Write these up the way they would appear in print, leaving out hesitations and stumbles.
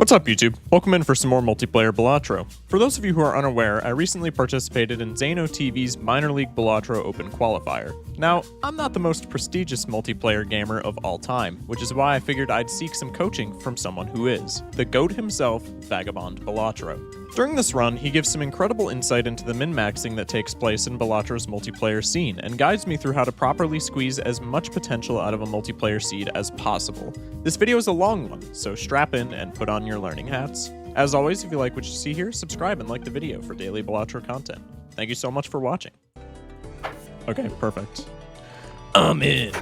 What's up, YouTube? Welcome in for some more multiplayer Balatro. For those of you who are unaware, I recently participated in Zano TV's Minor League Balatro Open Qualifier. Now, I'm not the most prestigious multiplayer gamer of all time, which is why I figured I'd seek some coaching from someone who is, the GOAT himself, Vagabond Balatro. During this run, he gives some incredible insight into the min-maxing that takes place in Balatro's multiplayer scene, and guides me through how to properly squeeze as much potential out of a multiplayer seed as possible. This video is a long one, so strap in and put on your learning hats. As always, if you like what you see here, subscribe and like the video for daily Balatro content. Thank you so much for watching. Okay, perfect. I'm in.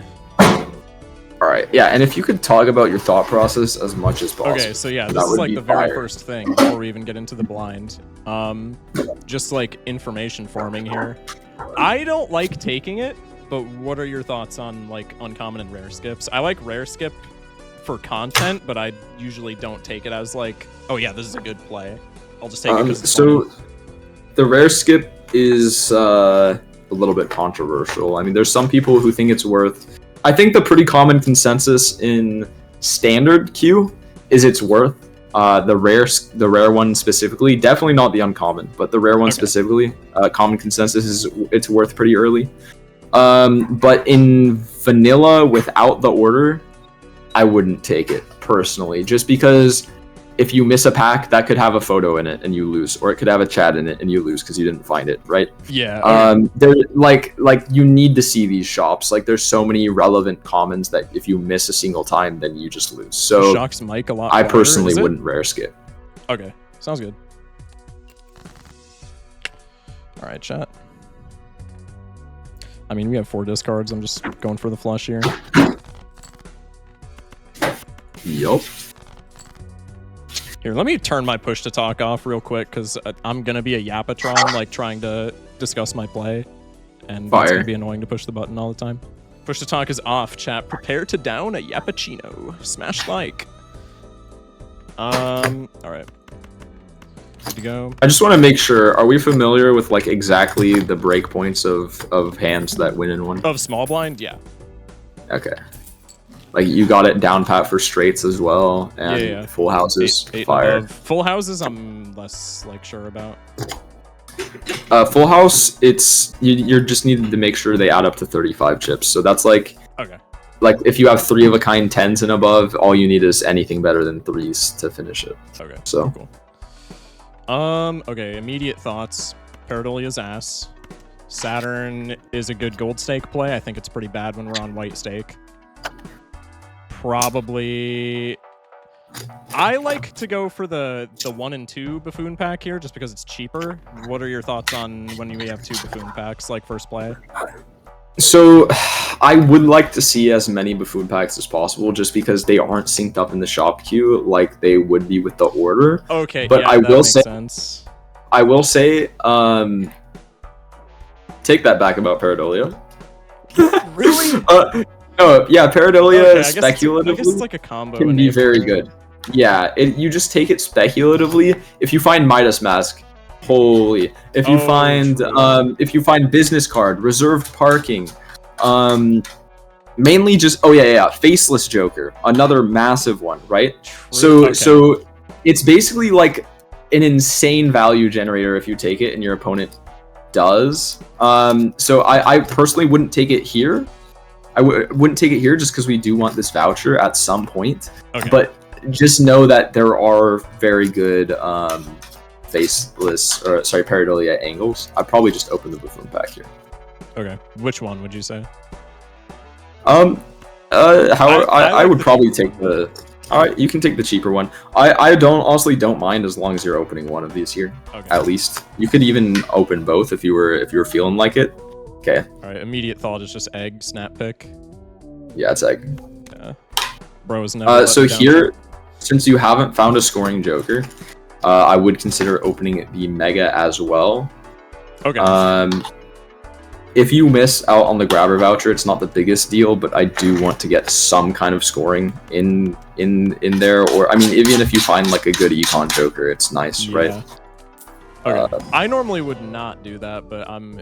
Alright, yeah, and if you could talk about your thought process as much as possible. Okay, so yeah, this is like the very first thing before we even get into the blind. Just like information farming here. I don't like taking it, but what are your thoughts on like uncommon and rare skips? I like rare skip for content, but I usually don't take it as like, oh yeah, this is a good play. I'll just take it because it's funny. The rare skip is a little bit controversial. I mean, there's some people who think it's worth. I think the pretty common consensus in standard queue is it's worth. The rare one specifically, definitely not the uncommon, but the rare one specifically, common consensus is it's worth pretty early. But in vanilla without the order, I wouldn't take it personally, just because if you miss a pack, that could have a photo in it and you lose, or it could have a chat in it and you lose because you didn't find it, right? Yeah. Okay. They're like you need to see these shops. Like there's so many relevant commons that if you miss a single time, then you just lose. So Shock's mic a lot. I personally wouldn't rare skip. Okay, sounds good. All right, chat. I mean, we have 4 discards. I'm just going for the flush here. Yup. Here, let me turn my push to talk off real quick, because I'm going to be a Yapatron, like, trying to discuss my play. And it's going to be annoying to push the button all the time. Push to talk is off, chat. Prepare to down a Yappuccino. Smash like. Alright. Good to go. I just want to make sure, are we familiar with, like, exactly the breakpoints of hands that win in one? Of small blind? Yeah. Okay. Like, you got it down pat for straights as well, and yeah. full houses, eight fire. Full houses, I'm less, like, sure about. Full house, it's, you're just needed to make sure they add up to 35 chips. So that's like, like if you have 3 of a kind 10s and above, all you need is anything better than 3s to finish it. Okay. So. Cool. Okay, immediate thoughts. Paradolia's ass. Saturn is a good gold stake play. I think it's pretty bad when we're on white stake. Probably I like to go for the 1 and 2 buffoon pack here just because it's cheaper. What are your thoughts on when we have 2 buffoon packs like first play? So I would like to see as many buffoon packs as possible just because they aren't synced up in the shop queue like they would be with the order. Okay, but yeah, I will say sense. I will say take that back about Paradolia. Really? No, yeah, Paradolia speculatively I guess it's like a combo can be very good. Yeah, you just take it speculatively. If you find Midas Mask, holy. If you find business card, reserved parking, mainly just Faceless Joker, another massive one, right? True. So it's basically like an insane value generator if you take it and your opponent does. So I personally wouldn't take it here. I wouldn't take it here just because we do want this voucher at some point. Okay. But just know that there are very good Paradolia angles. I'd probably just open the buffoon pack here. Okay. Which one would you say? I would probably take the. Alright, you can take the cheaper one. I honestly don't mind as long as you're opening one of these here. Okay. At least you could even open both if you were feeling like it. Okay. Alright, immediate thought is just egg, snap pick. Yeah, it's egg. Yeah. Bro is never so here, since you haven't found a scoring joker, I would consider opening the mega as well. Okay. If you miss out on the grabber voucher, it's not the biggest deal, but I do want to get some kind of scoring in there. Or I mean, even if you find like a good econ joker, it's nice, right? Okay. I normally would not do that, but I'm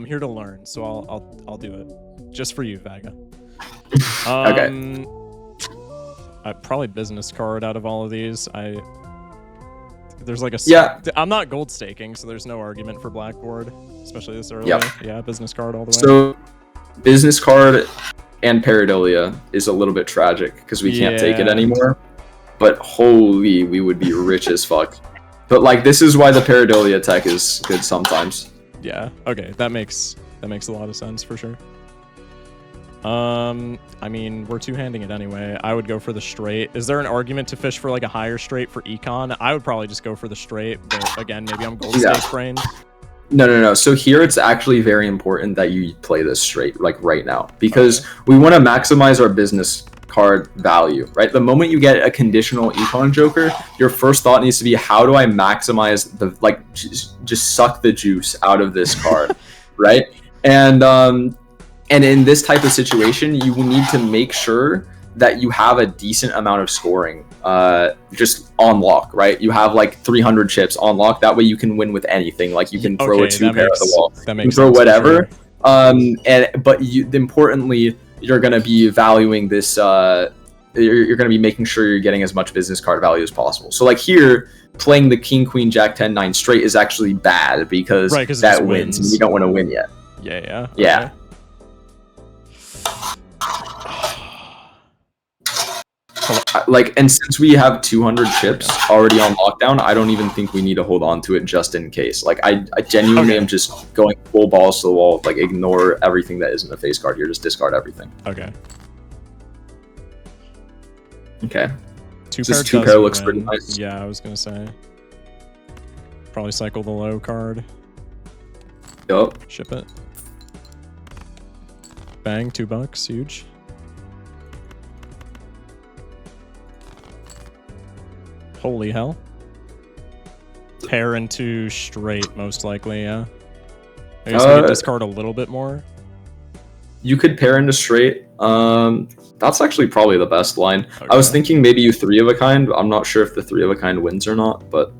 here to learn, so I'll do it just for you, Vaga. Okay. Probably business card out of all of these. There's like a I'm not gold staking, so there's no argument for blackboard, especially this early. Yep. Yeah, business card all the way. So business card and pareidolia is a little bit tragic because we can't take it anymore. But holy, we would be rich as fuck. But like, this is why the pareidolia tech is good sometimes. Yeah. Okay, that makes a lot of sense for sure. I mean, we're two-handing it anyway. I would go for the straight. Is there an argument to fish for like a higher straight for econ? I would probably just go for the straight, but again, maybe I'm gold stake brained. No. So here it's actually very important that you play this straight, like right now, because we want to maximize our business card value, right? The moment you get a conditional econ joker, your first thought needs to be, how do I maximize the, like, just suck the juice out of this card, right? And in this type of situation, you will need to make sure that you have a decent amount of scoring just on lock, right? You have like 300 chips on lock. That way you can win with anything. Like you can throw a two-pair at the wall. You can throw whatever. Sure. But importantly, you're going to be valuing this. You're going to be making sure you're getting as much business card value as possible. So like here, playing the king, queen, jack, 10, 9 straight is actually bad because that wins. And you don't want to win yet. Yeah. Okay. Like, and since we have 200 chips already on lockdown, I don't even think we need to hold on to it just in case. Like, I genuinely am just going full balls to the wall. Like, ignore everything that isn't a face card here. Just discard everything. Okay. Two-pair looks pretty nice. Yeah, I was gonna say. Probably cycle the low card. Yup. Ship it. Bang, $2, huge. Holy hell. Pair into straight, most likely, yeah. I guess I could discard a little bit more. You could pair into straight. That's actually probably the best line. Okay. I was thinking maybe you 3 of a kind. I'm not sure if the 3 of a kind wins or not, but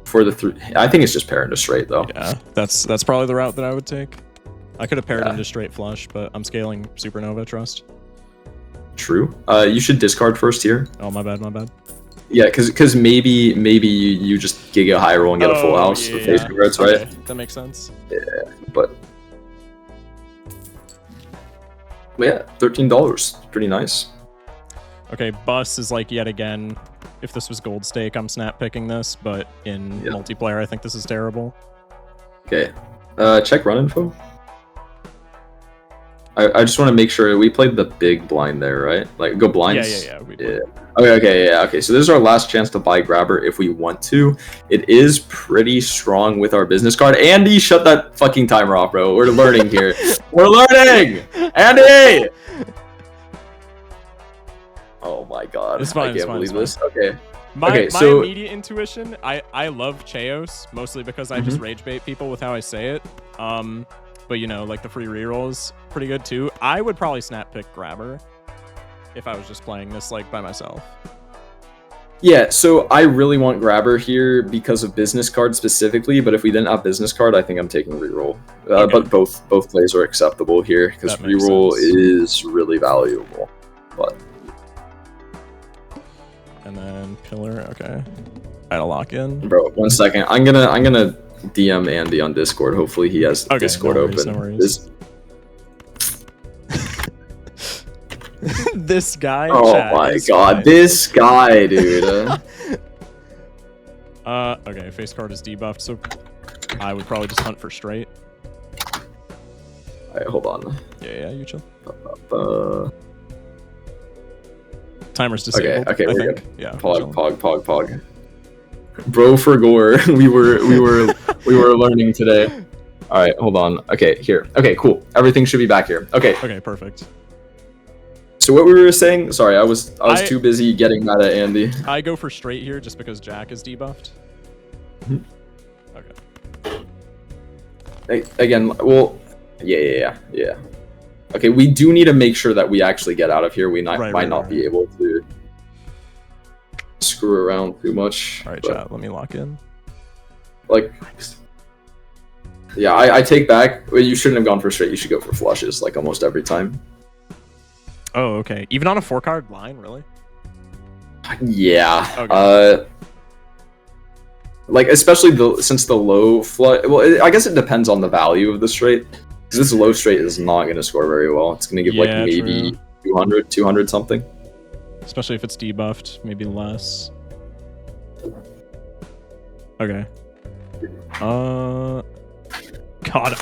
for the 3, I think it's just pair into straight though. Yeah, that's probably the route that I would take. I could have paired into straight flush, but I'm scaling supernova, trust. True. You should discard first here. Oh, my bad. Yeah, because maybe you just giga high roll and get a full house for face cards, right? That makes sense. Yeah, but yeah, $13, pretty nice. Okay, bus is like yet again. If this was gold stake, I'm snap picking this, but in multiplayer, I think this is terrible. Okay, check run info. I just want to make sure we played the big blind there, right? Like, go blinds? Yeah. Okay, so this is our last chance to buy grabber if we want to. It is pretty strong with our business card. Andy, shut that fucking timer off, bro. We're learning here. We're learning! Andy! Oh my god. It's fine, I can't believe this. Okay. My immediate intuition, I love Cheos, mostly because I just rage bait people with how I say it. But you know, like the free reroll is pretty good too. I would probably snap pick grabber if I was just playing this like by myself. Yeah, so I really want grabber here because of business card specifically, but if we didn't have business card, I think I'm taking reroll. But both plays are acceptable here because reroll is really valuable. But and then pillar, okay. I had a lock in. Bro, 1 second. I'm gonna DM Andy on Discord. Hopefully he has Discord open. No worries. This guy. Oh my god, this guy, dude. Okay, face card is debuffed, so I would probably just hunt for straight. Alright, hold on. Yeah, you chill. Timer's disabled. Okay, we're good. Yeah. Pog. Bro for gore. we were learning today. All right, hold on. Okay, here. Okay, cool. Everything should be back here. Okay, perfect. So what we were saying? Sorry, I was too busy getting mad at Andy. I go for straight here just because Jack is debuffed. Okay. Again, well, yeah. Okay, we do need to make sure that we actually get out of here. We might not be able to screw around too much. All right, chat. Let me lock in. Like, yeah, I take back. Well, you shouldn't have gone for straight. You should go for flushes, like almost every time. Oh, okay. Even on a 4-card line, really? Yeah. Okay. Like especially since the low flush. Well, I guess it depends on the value of the straight. Because this low straight is not going to score very well. It's going to give like Yeah, maybe true. 200 something. Especially if it's debuffed, maybe less. Okay. God,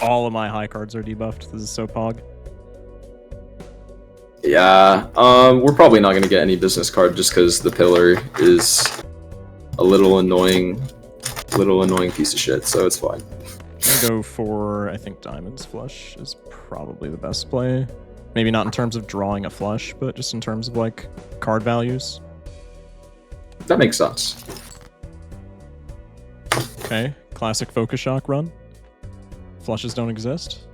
all of my high cards are debuffed. This is so pog. Yeah. We're probably not going to get any business card just because the pillar is a little annoying piece of shit. So it's fine. I'm gonna go for, I think Diamonds Flush is probably the best play. Maybe not in terms of drawing a flush, but just in terms of like card values. That makes sense. Okay, classic Focus Shock run. Flushes don't exist.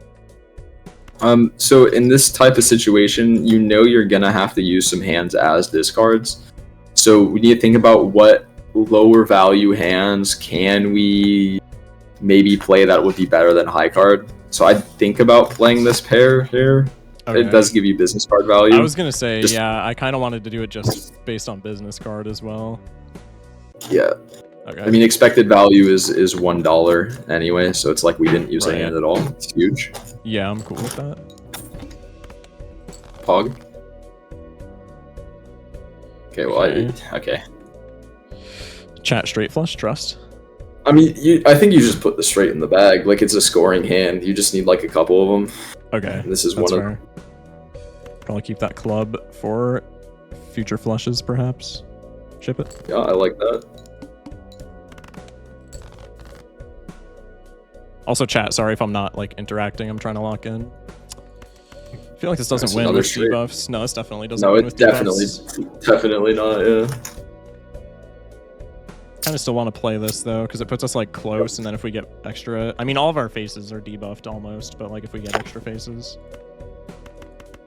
So in this type of situation, you know you're gonna have to use some hands as discards. So we need to think about what lower value hands can we maybe play that would be better than high card. So I'd think about playing this pair here. Okay. It does give you business card value. I was gonna say, yeah, I kind of wanted to do it just based on business card as well. Yeah. Okay. I mean, expected value is $1 anyway, so it's like we didn't use a hand at all. It's huge. Yeah, I'm cool with that. Pog. Okay, well, okay. Chat straight flush, trust. I mean, I think you just put the straight in the bag. Like, it's a scoring hand. You just need, like, a couple of them. Okay, and this is that's one fair. Probably keep that club for future flushes, perhaps. Ship it. Yeah, I like that. Also, chat, sorry if I'm not, like, interacting. I'm trying to lock in. I feel like this doesn't That's win another with straight. debuffs. No, this definitely doesn't No, win it's with debuffs. definitely not, yeah. Kind of still want to play this, though, because it puts us, like, close, and then if we get extra... I mean, all of our faces are debuffed, almost, but, like, if we get extra faces,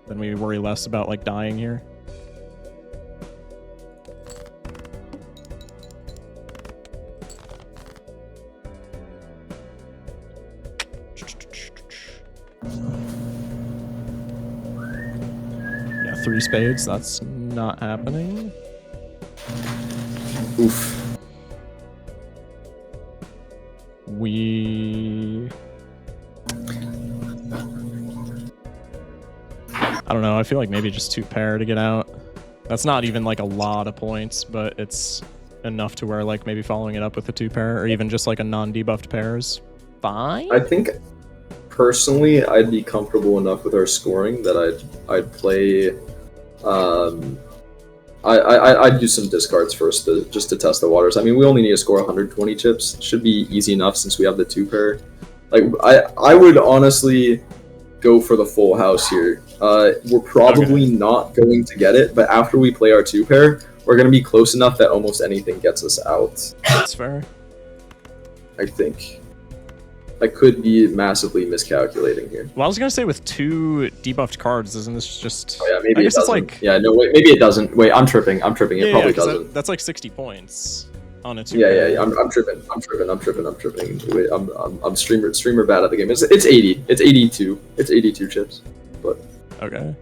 then we worry less about, like, dying here. Yeah, 3 spades, that's not happening. Oof. I don't know, I feel like maybe just 2 pair to get out. That's not even like a lot of points, but it's enough to where like maybe following it up with a 2 pair or even just like a non-debuffed pair is fine. I think personally I'd be comfortable enough with our scoring that I'd play I'd do some discards first just to test the waters. I mean, we only need to score 120 chips. It should be easy enough since we have the 2 pair. Like I would honestly go for the full house here. We're probably not going to get it, but after we play our 2 pair, we're going to be close enough that almost anything gets us out. That's fair. I think. I could be massively miscalculating here. Well, I was going to say with 2 debuffed cards, isn't this just... Oh yeah, maybe I guess it it's doesn't. like... Yeah, no, wait, maybe it doesn't. Wait, I'm tripping. It probably doesn't. That's like 60 points on a 2 Yeah, I'm tripping. Wait, I'm streamer bad at the game. It's 80. It's 82. It's 82 chips. But okay.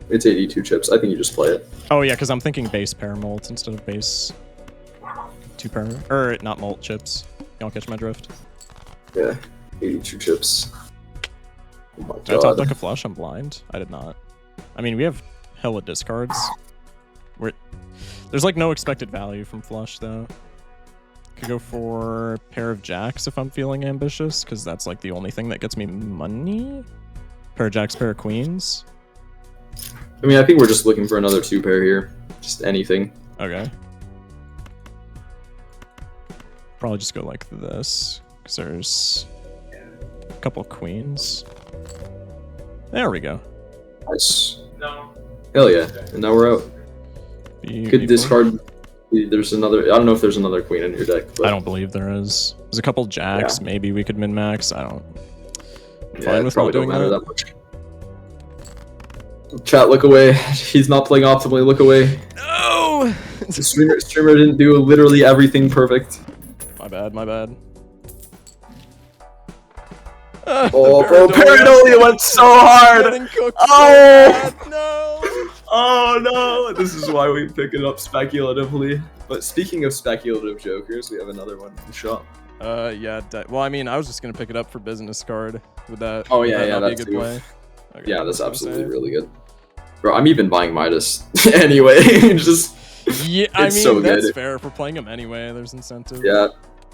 It's 82 chips. I think you just play it. Oh yeah, because I'm thinking base pair molts instead of base 2 pair, or not molt chips. Y'all catch my drift? Yeah, 82 chips. Oh my Did I top god. deck a flush? I'm blind. I did not. I mean, we have hella discards. There's like no expected value from flush though. Could go for pair of jacks if I'm feeling ambitious, because that's like the only thing that gets me money. Pair of jacks, pair of queens. I mean, I think we're just looking for another 2 pair here. Just anything. Okay. Probably just go like this, because there's a couple of queens. There we go. Nice. No. Hell yeah. And now we're out. Could discard. There's another. I don't know if there's another queen in your deck. But I don't believe there is. There's a couple jacks. Yeah. Maybe we could min max. I don't. I'm yeah, fine it with probably not doing don't matter that. that much. Chat, look away. He's not playing optimally. Look away. No. The streamer didn't do literally everything perfect. My bad. My bad. Oh, bro, Paradolia went so hard. Getting cooked Oh. so bad. No. Oh no! This is why we pick it up speculatively. But speaking of speculative jokers, we have another one in the shop. Yeah. Well, I mean, I was just gonna pick it up for business card. Would that? Oh would yeah, that yeah, not be a that's good play? Okay, yeah, I was that's gonna absolutely say. really good. Bro, I'm even buying Midas anyway. Just Yeah, I it's mean so that's good. fair. If we're playing him anyway, there's incentive. Yeah,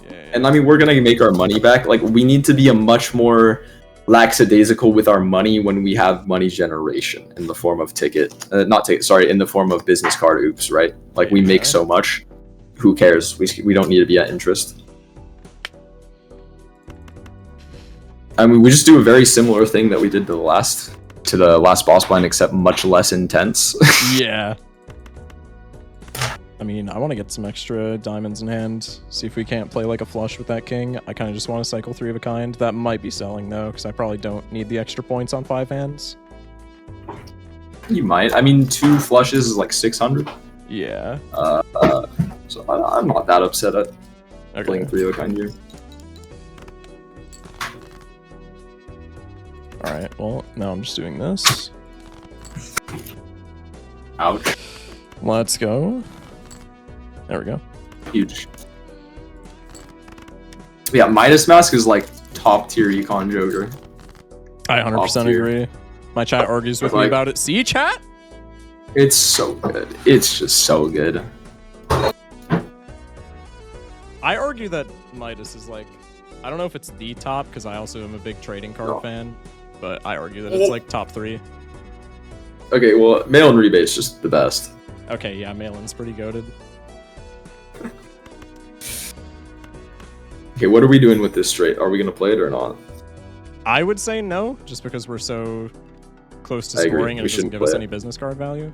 Yeah. and I mean we're gonna make our money back. Like we need to be a much more lackadaisical with our money when we have money generation in the form of not ticket, sorry, in the form of business card oops, right? Like we make so much. Who cares? We don't need to be at interest. I mean, we just do a very similar thing that we did to the last boss blind, except much less intense. Yeah. I mean, I want to get some extra diamonds in hand. See if we can't play like a flush with that king. I kind of just want to cycle 3 of a kind. That might be selling though, because I probably don't need the extra points on 5 hands. You might. I mean, 2 flushes is like 600. Yeah. So I'm not that upset at playing Okay. 3 of a kind here. All right. Well, now I'm just doing this. Ouch. Let's go. There we go. Huge. Yeah, Midas Mask is like top tier econ Joker. I 100% agree. My chat argues with me Like- about it. See, chat? It's so good. It's just so good. I argue that Midas is like, I don't know if it's the top, because I also am a big trading card fan, but I argue that it's like top 3. Okay, well, mail and rebate's just the best. Okay, yeah, Malin's pretty goated. Okay, what are we doing with this straight? Are we gonna play it or not? I would say no, just because we're so close to I agree. scoring and We it doesn't shouldn't give us play any business card value.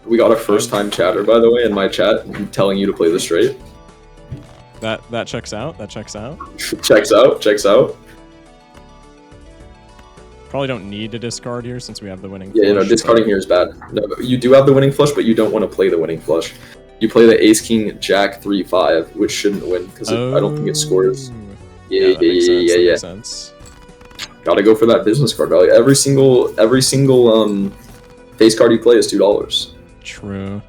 We got a first time chatter, by the way, in my chat telling you to play the straight. That checks out. That checks out. Checks out, checks out. Probably don't need to discard here since we have the winning Yeah, flush, discarding but- here is bad. No, you do have the winning flush, but you don't want to play the winning flush. You play the Ace King Jack 3-5, which shouldn't win because I don't think it scores. Oh. Yeah, that makes sense, that yeah. makes sense. Gotta go for that business card value. Every single face card you play is $2. True.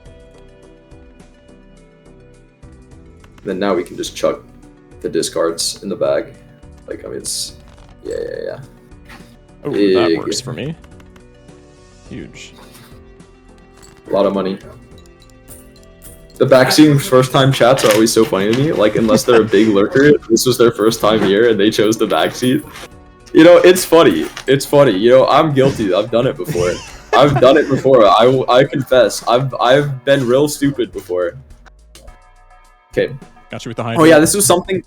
Then now we can just chuck the discards in the bag. Like, I mean, it's yeah. Oh, that Big. works for me. Huge. A lot of money. The backseat first time chats are always so funny to me. Like, unless they're a big lurker, this was their first time here and they chose the backseat. You know, it's funny. It's funny. You know, I'm guilty. I've done it before. I've done it before. I confess. I've been real stupid before. Okay. Got you with the high. Oh yeah, this is something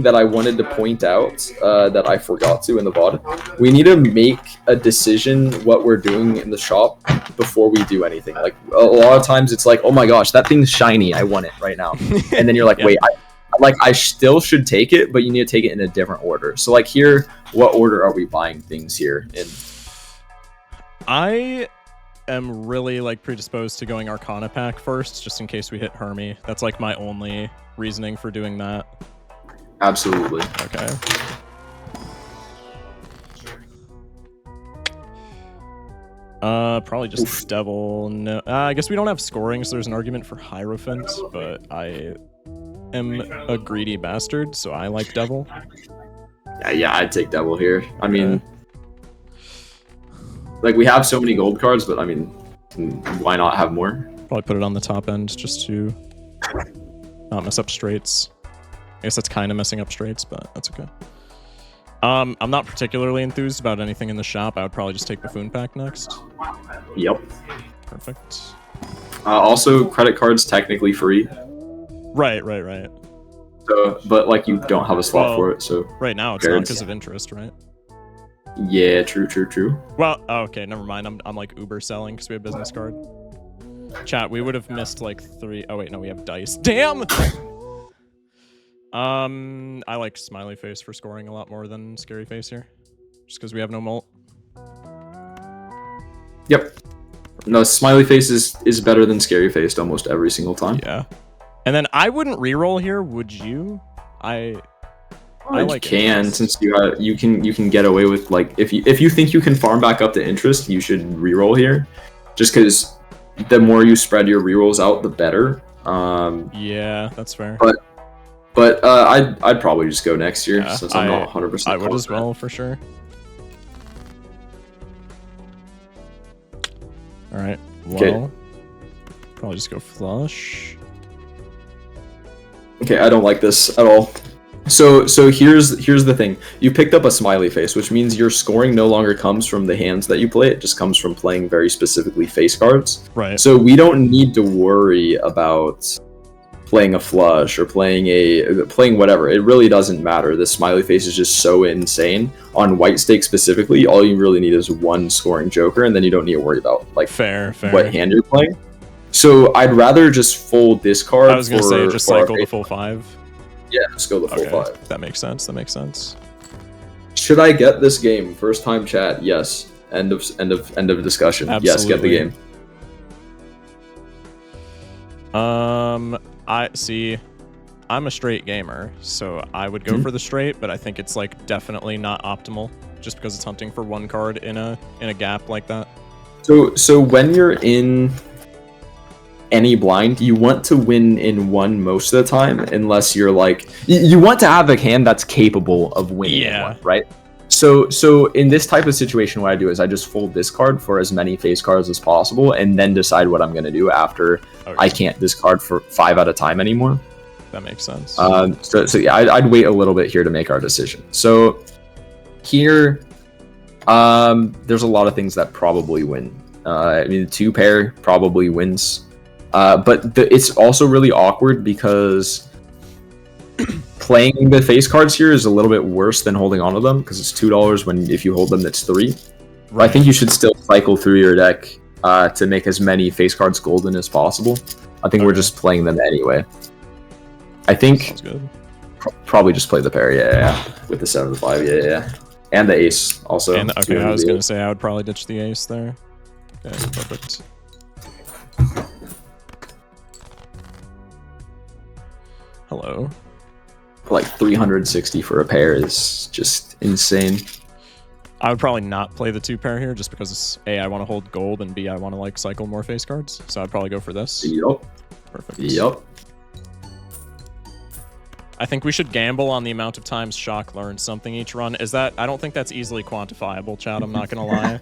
that I wanted to point out that I forgot to in the VOD. We need to make a decision what we're doing in the shop before we do anything. Like a lot of times it's like, oh my gosh, that thing's shiny, I want it right now. And then you're like, Yeah. wait, I still should take it, but you need to take it in a different order. So like here, what order are we buying things here in? I am really like predisposed to going Arcana pack first, just in case we hit Hermie. That's like my only reasoning for doing that. Absolutely. Okay. Probably just Oof. Devil. No, I guess we don't have scoring, so there's an argument for Hierophant, but I am a greedy bastard, so I like Devil. Yeah, I'd take Devil here. I mean, like we have so many gold cards, but I mean, why not have more? Probably put it on the top end just to not mess up straights. I guess that's kind of messing up straights, but that's okay. I'm not particularly enthused about anything in the shop. I would probably just take Buffoon pack next. Yep. Perfect. Also, credit cards technically free. Right. So, but like you don't have a slot for it, so Right now it's not because of interest, right? yeah, true. Well, okay, never mind. I'm like Uber selling because we have business card. Chat, we would have missed like 3. Oh wait, no, we have dice. Damn. I like Smiley Face for scoring a lot more than Scary Face here, just because we have no molt. Yep. No, Smiley Face is better than Scary Face almost every single time. Yeah. And then I wouldn't reroll here, would you? I You like can, interest. since you can get away with like if you think you can farm back up to interest, you should reroll here. just because the more you spread your rerolls out, the better. Yeah, that's fair. But I'd probably just go next year since I'm not 100%. I would as well, for sure. All right. Well, probably just go flush. Okay, I don't like this at all. So here's the thing. You picked up a smiley face, which means your scoring no longer comes from the hands that you play. It just comes from playing very specifically face cards. Right. So we don't need to worry about playing a flush or playing whatever. It really doesn't matter. The smiley face is just so insane. On white stake specifically, all you really need is one scoring joker, and then you don't need to worry about like fair what hand you're playing. So I'd rather just full discard. I was gonna say just cycle the full 5. Yeah, just go the full 5. That makes sense. That makes sense. Should I get this game? First time chat. Yes. End of discussion. Absolutely. Yes, get the game. I see. I'm a straight gamer, so I would go for the straight, but I think it's like definitely not optimal just because it's hunting for one card in a gap like that. So when you're in any blind, you want to win in one most of the time, unless you're like you want to have a hand that's capable of winning in one, right? So in this type of situation, what I do is I just full discard for as many face cards as possible, and then decide what I'm going to do after I can't discard for 5 at a time anymore. That makes sense. So yeah, I'd wait a little bit here to make our decision. So here, there's a lot of things that probably win. I mean, the 2-pair probably wins, but it's also really awkward because playing the face cards here is a little bit worse than holding onto them because it's $2 when if you hold them it's 3. Right. I think you should still cycle through your deck to make as many face cards golden as possible. I think we're just playing them anyway. I think probably just play the pair, yeah, with the 7 of the 5, yeah, and the ace also. And, okay, I was gonna say I would probably ditch the ace there. Okay, perfect. Hello. Like 360 for a pair is just insane. I would probably not play the 2-pair here just because it's, A, I want to hold gold, and B, I want to like cycle more face cards. So I'd probably go for this. Yup. Perfect. Yup. I think we should gamble on the amount of times Shock learns something each run. Is that? I don't think that's easily quantifiable, Chad. I'm not gonna lie.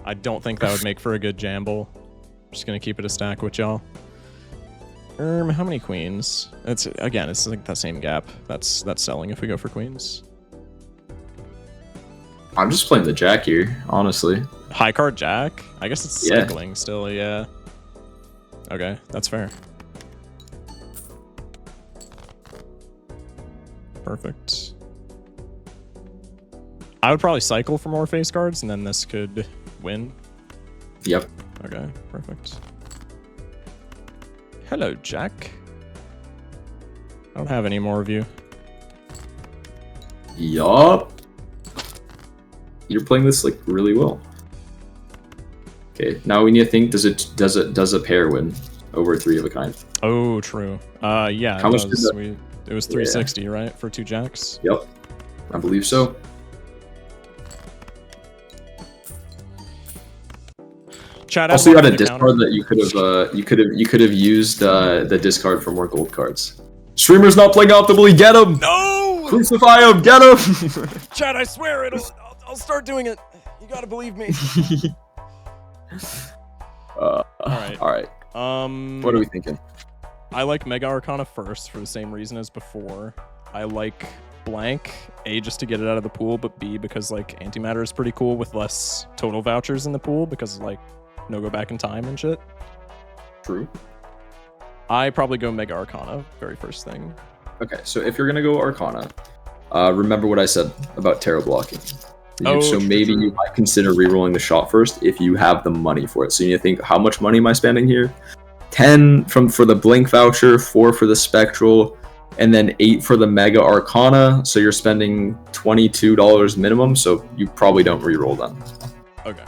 I don't think that would make for a good jamble. Just gonna keep it a stack with y'all. How many queens? It's again, it's like that same gap. That's selling if we go for queens. I'm just playing the jack here, honestly. High card jack? I guess it's cycling still, yeah. Okay, that's fair. Perfect. I would probably cycle for more face cards, and then this could win. Yep. Okay, perfect. Hello, Jack. I don't have any more of you. Yup. You're playing this like really well. Okay, now we need to think: does a pair win over 3 of a kind? Oh, true. Yeah. How much did that? It was 360, right, for 2 jacks? Yep, I believe so. Chad, also, you had a discard that you could have used the discard for more gold cards. Streamer's not playing optimally. Get him! No! Crucify him! Get him! Chad, I swear I'll start doing it. You gotta believe me. All right. What are we thinking? I like Mega Arcana first for the same reason as before. I like blank, A, just to get it out of the pool, but B, because like antimatter is pretty cool with less total vouchers in the pool because like no go back in time and shit. True. I probably go Mega Arcana, very first thing. Okay, so if you're gonna go Arcana, remember what I said about tarot blocking. So maybe you might consider rerolling the shot first if you have the money for it. So you need to think, how much money am I spending here? 10 for the blink voucher, 4 for the spectral, and then 8 for the Mega Arcana. So you're spending $22 minimum. So you probably don't reroll them. Okay.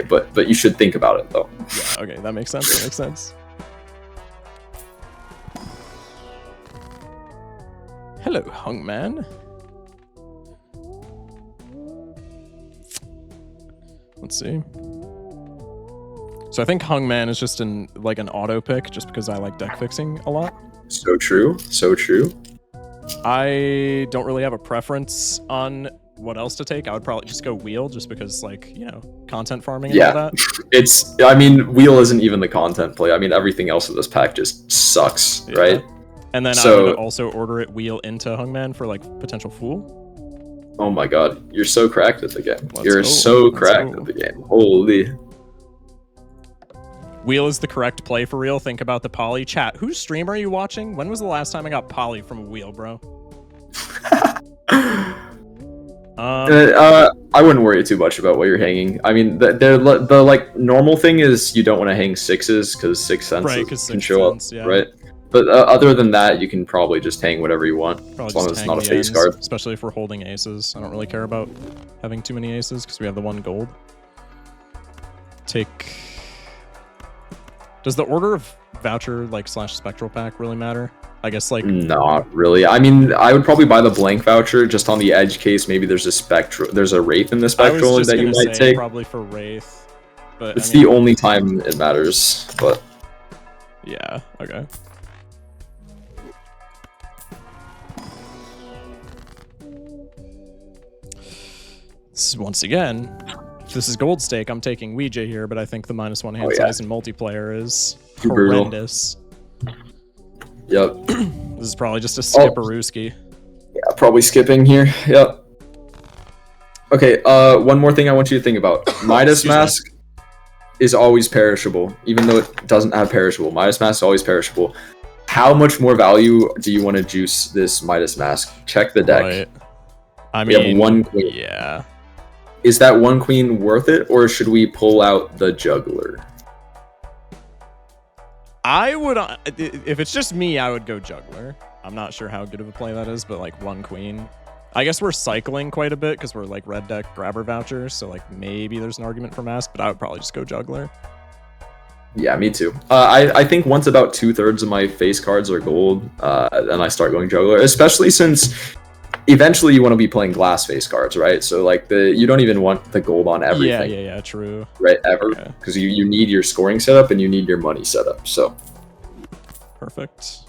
But you should think about it though. Yeah. Okay, that makes sense. That makes sense. Hello, Hungman. Let's see. So I think Hungman is just an auto pick, just because I like deck fixing a lot. So true. So true. I don't really have a preference on what else to take. I would probably just go wheel, just because, like, you know, content farming and all that. I mean, wheel isn't even the content play. I mean, everything else in this pack just sucks, right? And then I would also order it wheel into Hungman for, like, potential fool. Oh my god, you're so cracked at the game. Let's go. At the game. Holy. Wheel is the correct play for real. Think about the poly. Chat, whose stream are you watching? When was the last time I got poly from a wheel, bro? I wouldn't worry too much about what you're hanging. I mean, the like normal thing is you don't want to hang sixes because six senses can show up, right? But other than that, you can probably just hang whatever you want, as long as it's not a face card. Especially if we're holding aces. I don't really care about having too many aces because we have the one gold. Take... Does the order of voucher, like, / spectral pack really matter? I guess, like... Not really. I mean, I would probably buy the blank voucher just on the edge case. Maybe there's a Wraith in the spectral that you might take. Probably for Wraith. But it's the only time it matters, but... Yeah, okay. Once again, if this is gold stake, I'm taking Ouija here, but I think the -1 hand size in multiplayer is horrendous. Yep. This is probably just a skip-a-rooski. Yeah, probably skipping here. Yep. Okay, one more thing I want you to think about. Midas Mask is always perishable, even though it doesn't have perishable. Midas Mask is always perishable. How much more value do you want to juice this Midas Mask? Check the deck. Right. I mean, we have one queen. Yeah. Is that one queen worth it, or should we pull out the juggler? I would, if it's just me, I would go juggler. I'm not sure how good of a play that is, but like one queen. I guess we're cycling quite a bit because we're like red deck grabber vouchers, so like maybe there's an argument for mask, but I would probably just go juggler. Yeah, me too. I think once about 2/3 of my face cards are gold, then I start going juggler, especially since eventually you want to be playing glass face cards, right? So like you don't even want the gold on everything. Yeah, true. Right, ever, because you need your scoring setup and you need your money setup. So perfect.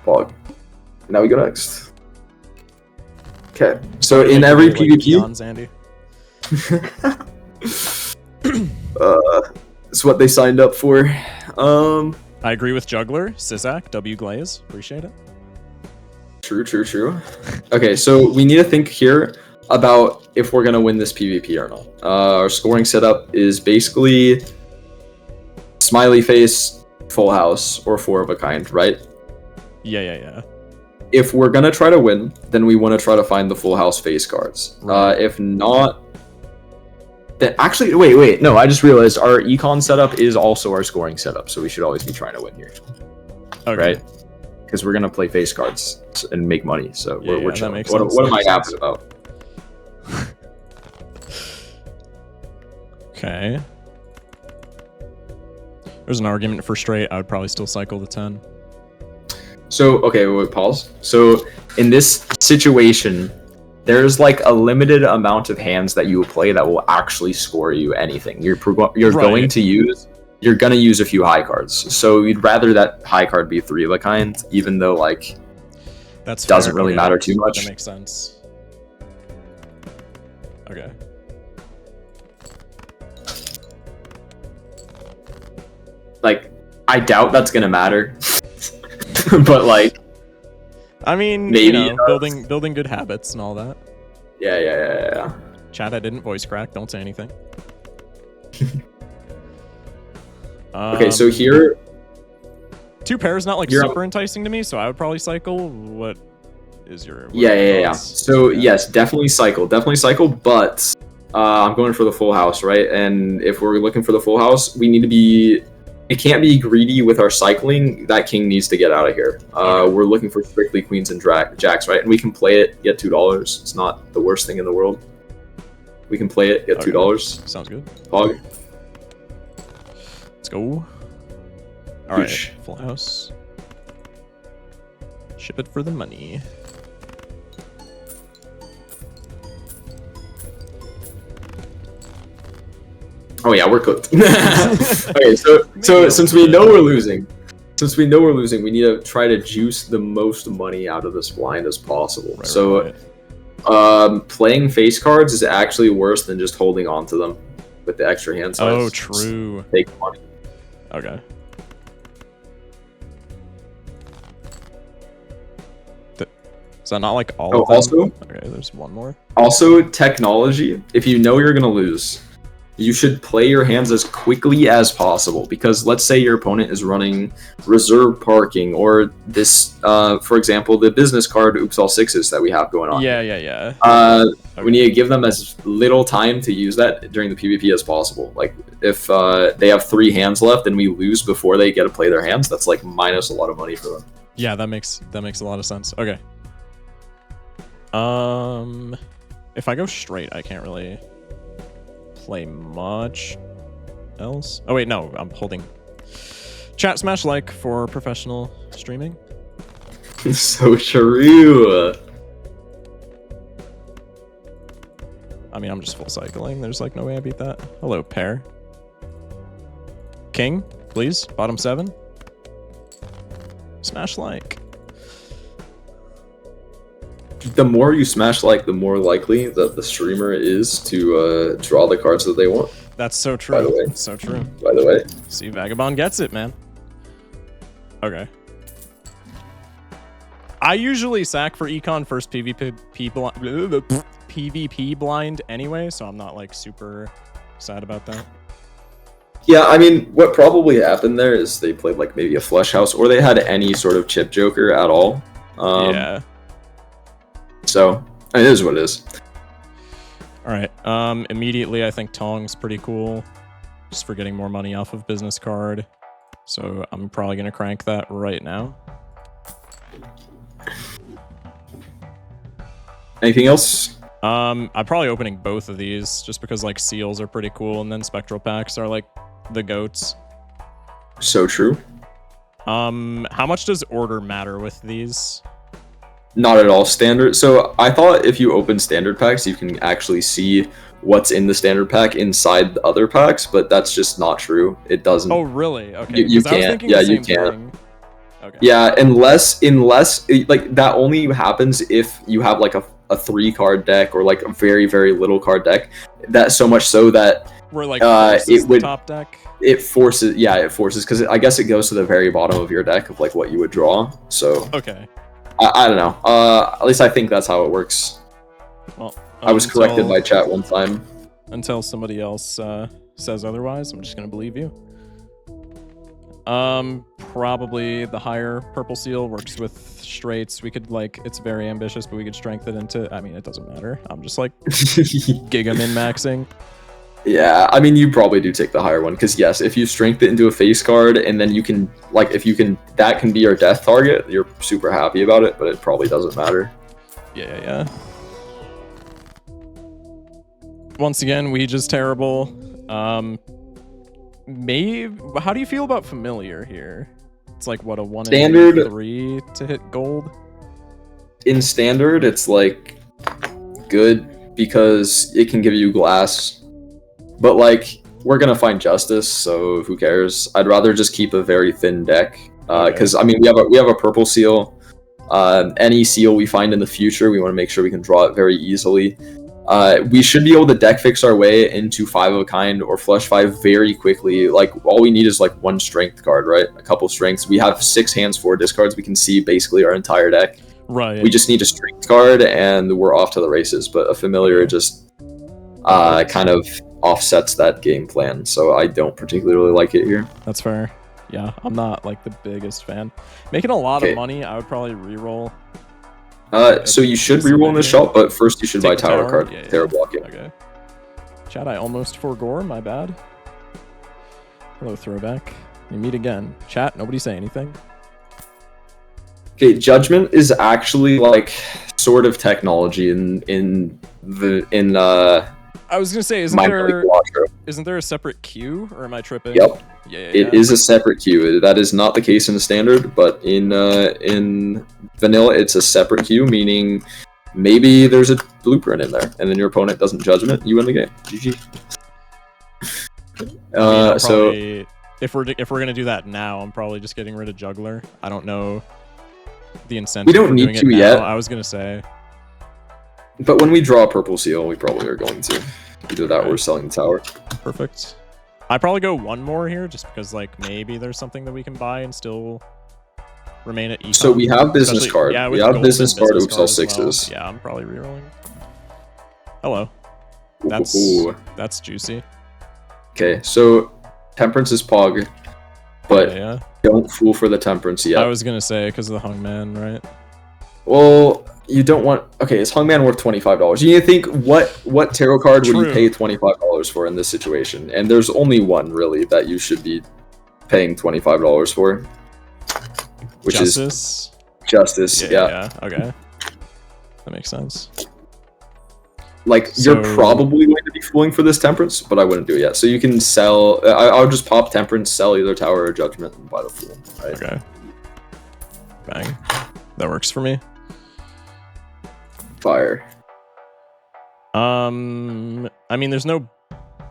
Fog. Now we go next. Okay, so in every PvP, Zandy. it's what they signed up for. I agree with juggler. Sizak, W Glaze, appreciate it. True. Okay, so we need to think here about if we're gonna win this PvP or not. Our scoring setup is basically smiley face, full house, or 4 of a kind, right? Yeah. If we're gonna try to win, then we want to try to find the full house face cards. Right. If not, then actually, wait. No, I just realized our econ setup is also our scoring setup, so we should always be trying to win here. Okay. Right? Because we're gonna play face cards and make money, so we're chilling. What am I happy about? Okay. There's an argument for straight. I would probably still cycle the 10. So, okay, wait, pause. So, in this situation, there's like a limited amount of hands that you will play that will actually score you anything. You're going to use... You're gonna use a few high cards, so you'd rather that high card be 3 of a kind, even though like that's doesn't really matter too much. That makes sense. Okay. Like, I doubt that's gonna matter, but like, I mean, maybe you know, building good habits and all that. Yeah. Chat, I didn't voice crack. Don't say anything. Okay, so here... 2 pairs not like super enticing to me, so I would probably cycle. What is your... Yeah. So, yes, definitely cycle, but I'm going for the full house, right? And if we're looking for the full house, we need to be... It can't be greedy with our cycling. That king needs to get out of here. We're looking for strictly queens and jacks, right? And we can play it, get $2. It's not the worst thing in the world. We can play it, get $2. Sounds good. Pog. Let's go. All right, full house. Ship it for the money. Oh yeah, we're cooked. Okay, so since we know we're losing, we need to try to juice the most money out of this blind as possible. Playing face cards is actually worse than just holding on to them with the extra hand size. Oh, true. Take money. Okay. Is that not like all of them? Also, okay, there's one more. Also, technology. If you know you're gonna lose, you should play your hands as quickly as possible, because let's say your opponent is running reserve parking or this, for example, the business card Oops All Sixes that we have going on. Yeah. We need to give them as little time to use that during the PvP as possible. Like if they have 3 hands left and we lose before they get to play their hands, that's like minus a lot of money for them. Yeah, that makes a lot of sense. Okay. If I go straight, I can't really play much else. Oh wait, no, I'm holding chat smash like for professional streaming. So true. I mean, I'm just full cycling. There's like no way I beat that. Hello, pair. King, please. Bottom 7. Smash like. The more you smash like, the more likely that the streamer is to draw the cards that they want. That's so true. By the way. So true. By the way. See, Vagabond gets it, man. Okay. I usually sack for econ first PvP blind anyway, so I'm not like super sad about that. Yeah, I mean, what probably happened there is they played like maybe a flush house, or they had any sort of chip joker at all. Yeah. So it is what it is. All right. Immediately, I think Tong's pretty cool, just for getting more money off of business card. So I'm probably gonna crank that right now. Anything else? I'm probably opening both of these just because like seals are pretty cool, and then spectral packs are like the goats. So true. How much does order matter with these? Not at all. Standard. So I thought if you open standard packs, you can actually see what's in the standard pack inside the other packs, but that's just not true. It doesn't. Oh, really? Okay. You can't. Yeah, you can. Okay. Yeah, unless like that only happens if you have like a 3-card deck or like a very, very little card deck. That so much so that where like it would top deck. It forces because I guess it goes to the very bottom of your deck of like what you would draw. So okay. I don't know. At least I think that's how it works. Well, I was corrected by chat one time. Until somebody else says otherwise, I'm just gonna believe you. Probably the higher purple seal works with straights. We could like, it's very ambitious, but we could strengthen it into, I mean, it doesn't matter. I'm just like giga min maxing. Yeah, I mean, you probably do take the higher one, because yes, if you strengthen it into a face card, and then you can, like, if you can, that can be your death target, you're super happy about it, but it probably doesn't matter. Yeah. Once again, we just terrible. Maybe, how do you feel about familiar here? It's like, what, a 1 standard in 3 to hit gold? In standard, it's like good because it can give you glass. But like, we're gonna find justice, so who cares? I'd rather just keep a very thin deck, because I mean we have a purple seal. Any seal we find in the future, we want to make sure we can draw it very easily. We should be able to deck fix our way into 5 of a kind or flush 5 very quickly. Like all we need is like 1 strength card, right? A couple strengths. We have 6 hands, 4 discards. We can see basically our entire deck. Right. We just need a strength card and we're off to the races. But a familiar just kind of offsets that game plan, so I don't particularly like it here. That's fair. Yeah, I'm not like the biggest fan. Making a lot of money, I would probably reroll. So you should reroll in the shop, but first you should buy tower card. Yeah. Tower blocking. Okay. Chat, I almost forgore, my bad. Hello, throwback. We meet again. Chat, nobody say anything. Okay, judgment is actually like sort of technology in I was gonna say, isn't there a separate queue, or am I tripping? Yep. Yeah. It is a separate queue. That is not the case in the standard, but in vanilla, it's a separate queue, meaning maybe there's a blueprint in there, and then your opponent doesn't judgment, you win the game. GG. I'll So probably, if we're gonna do that now, I'm probably just getting rid of Juggler. I don't know the incentive. We don't for need doing to it now. yet. I was gonna say, but when we draw a purple seal, we probably are going to. Either that or Okay. we're selling the tower. perfect. I probably go one more here, just because like maybe there's something that we can buy and still remain at econ. So we have business Especially- card. Yeah, We with have gold business and card. business Oops, all as well. sixes. Yeah, I'm probably rerolling. Hello. Ooh. That's juicy. Okay, so temperance is pog, but Yeah. don't fool for the temperance yet. I was gonna say because of the hungman, right? Well, you don't want. Okay, is Hungman worth $25? You need to think what tarot card would you True. pay $25 for in this situation? And there's only one really that you should be paying $25 for, which is Justice. justice. Yeah. Okay. That makes sense. Like So- you're probably going to be fooling for this temperance, but I wouldn't do it yet. So you can sell. I'll just pop temperance, sell either tower or judgment, and buy the fool. Right? Okay. Bang. That works for me. Fire. I mean, there's no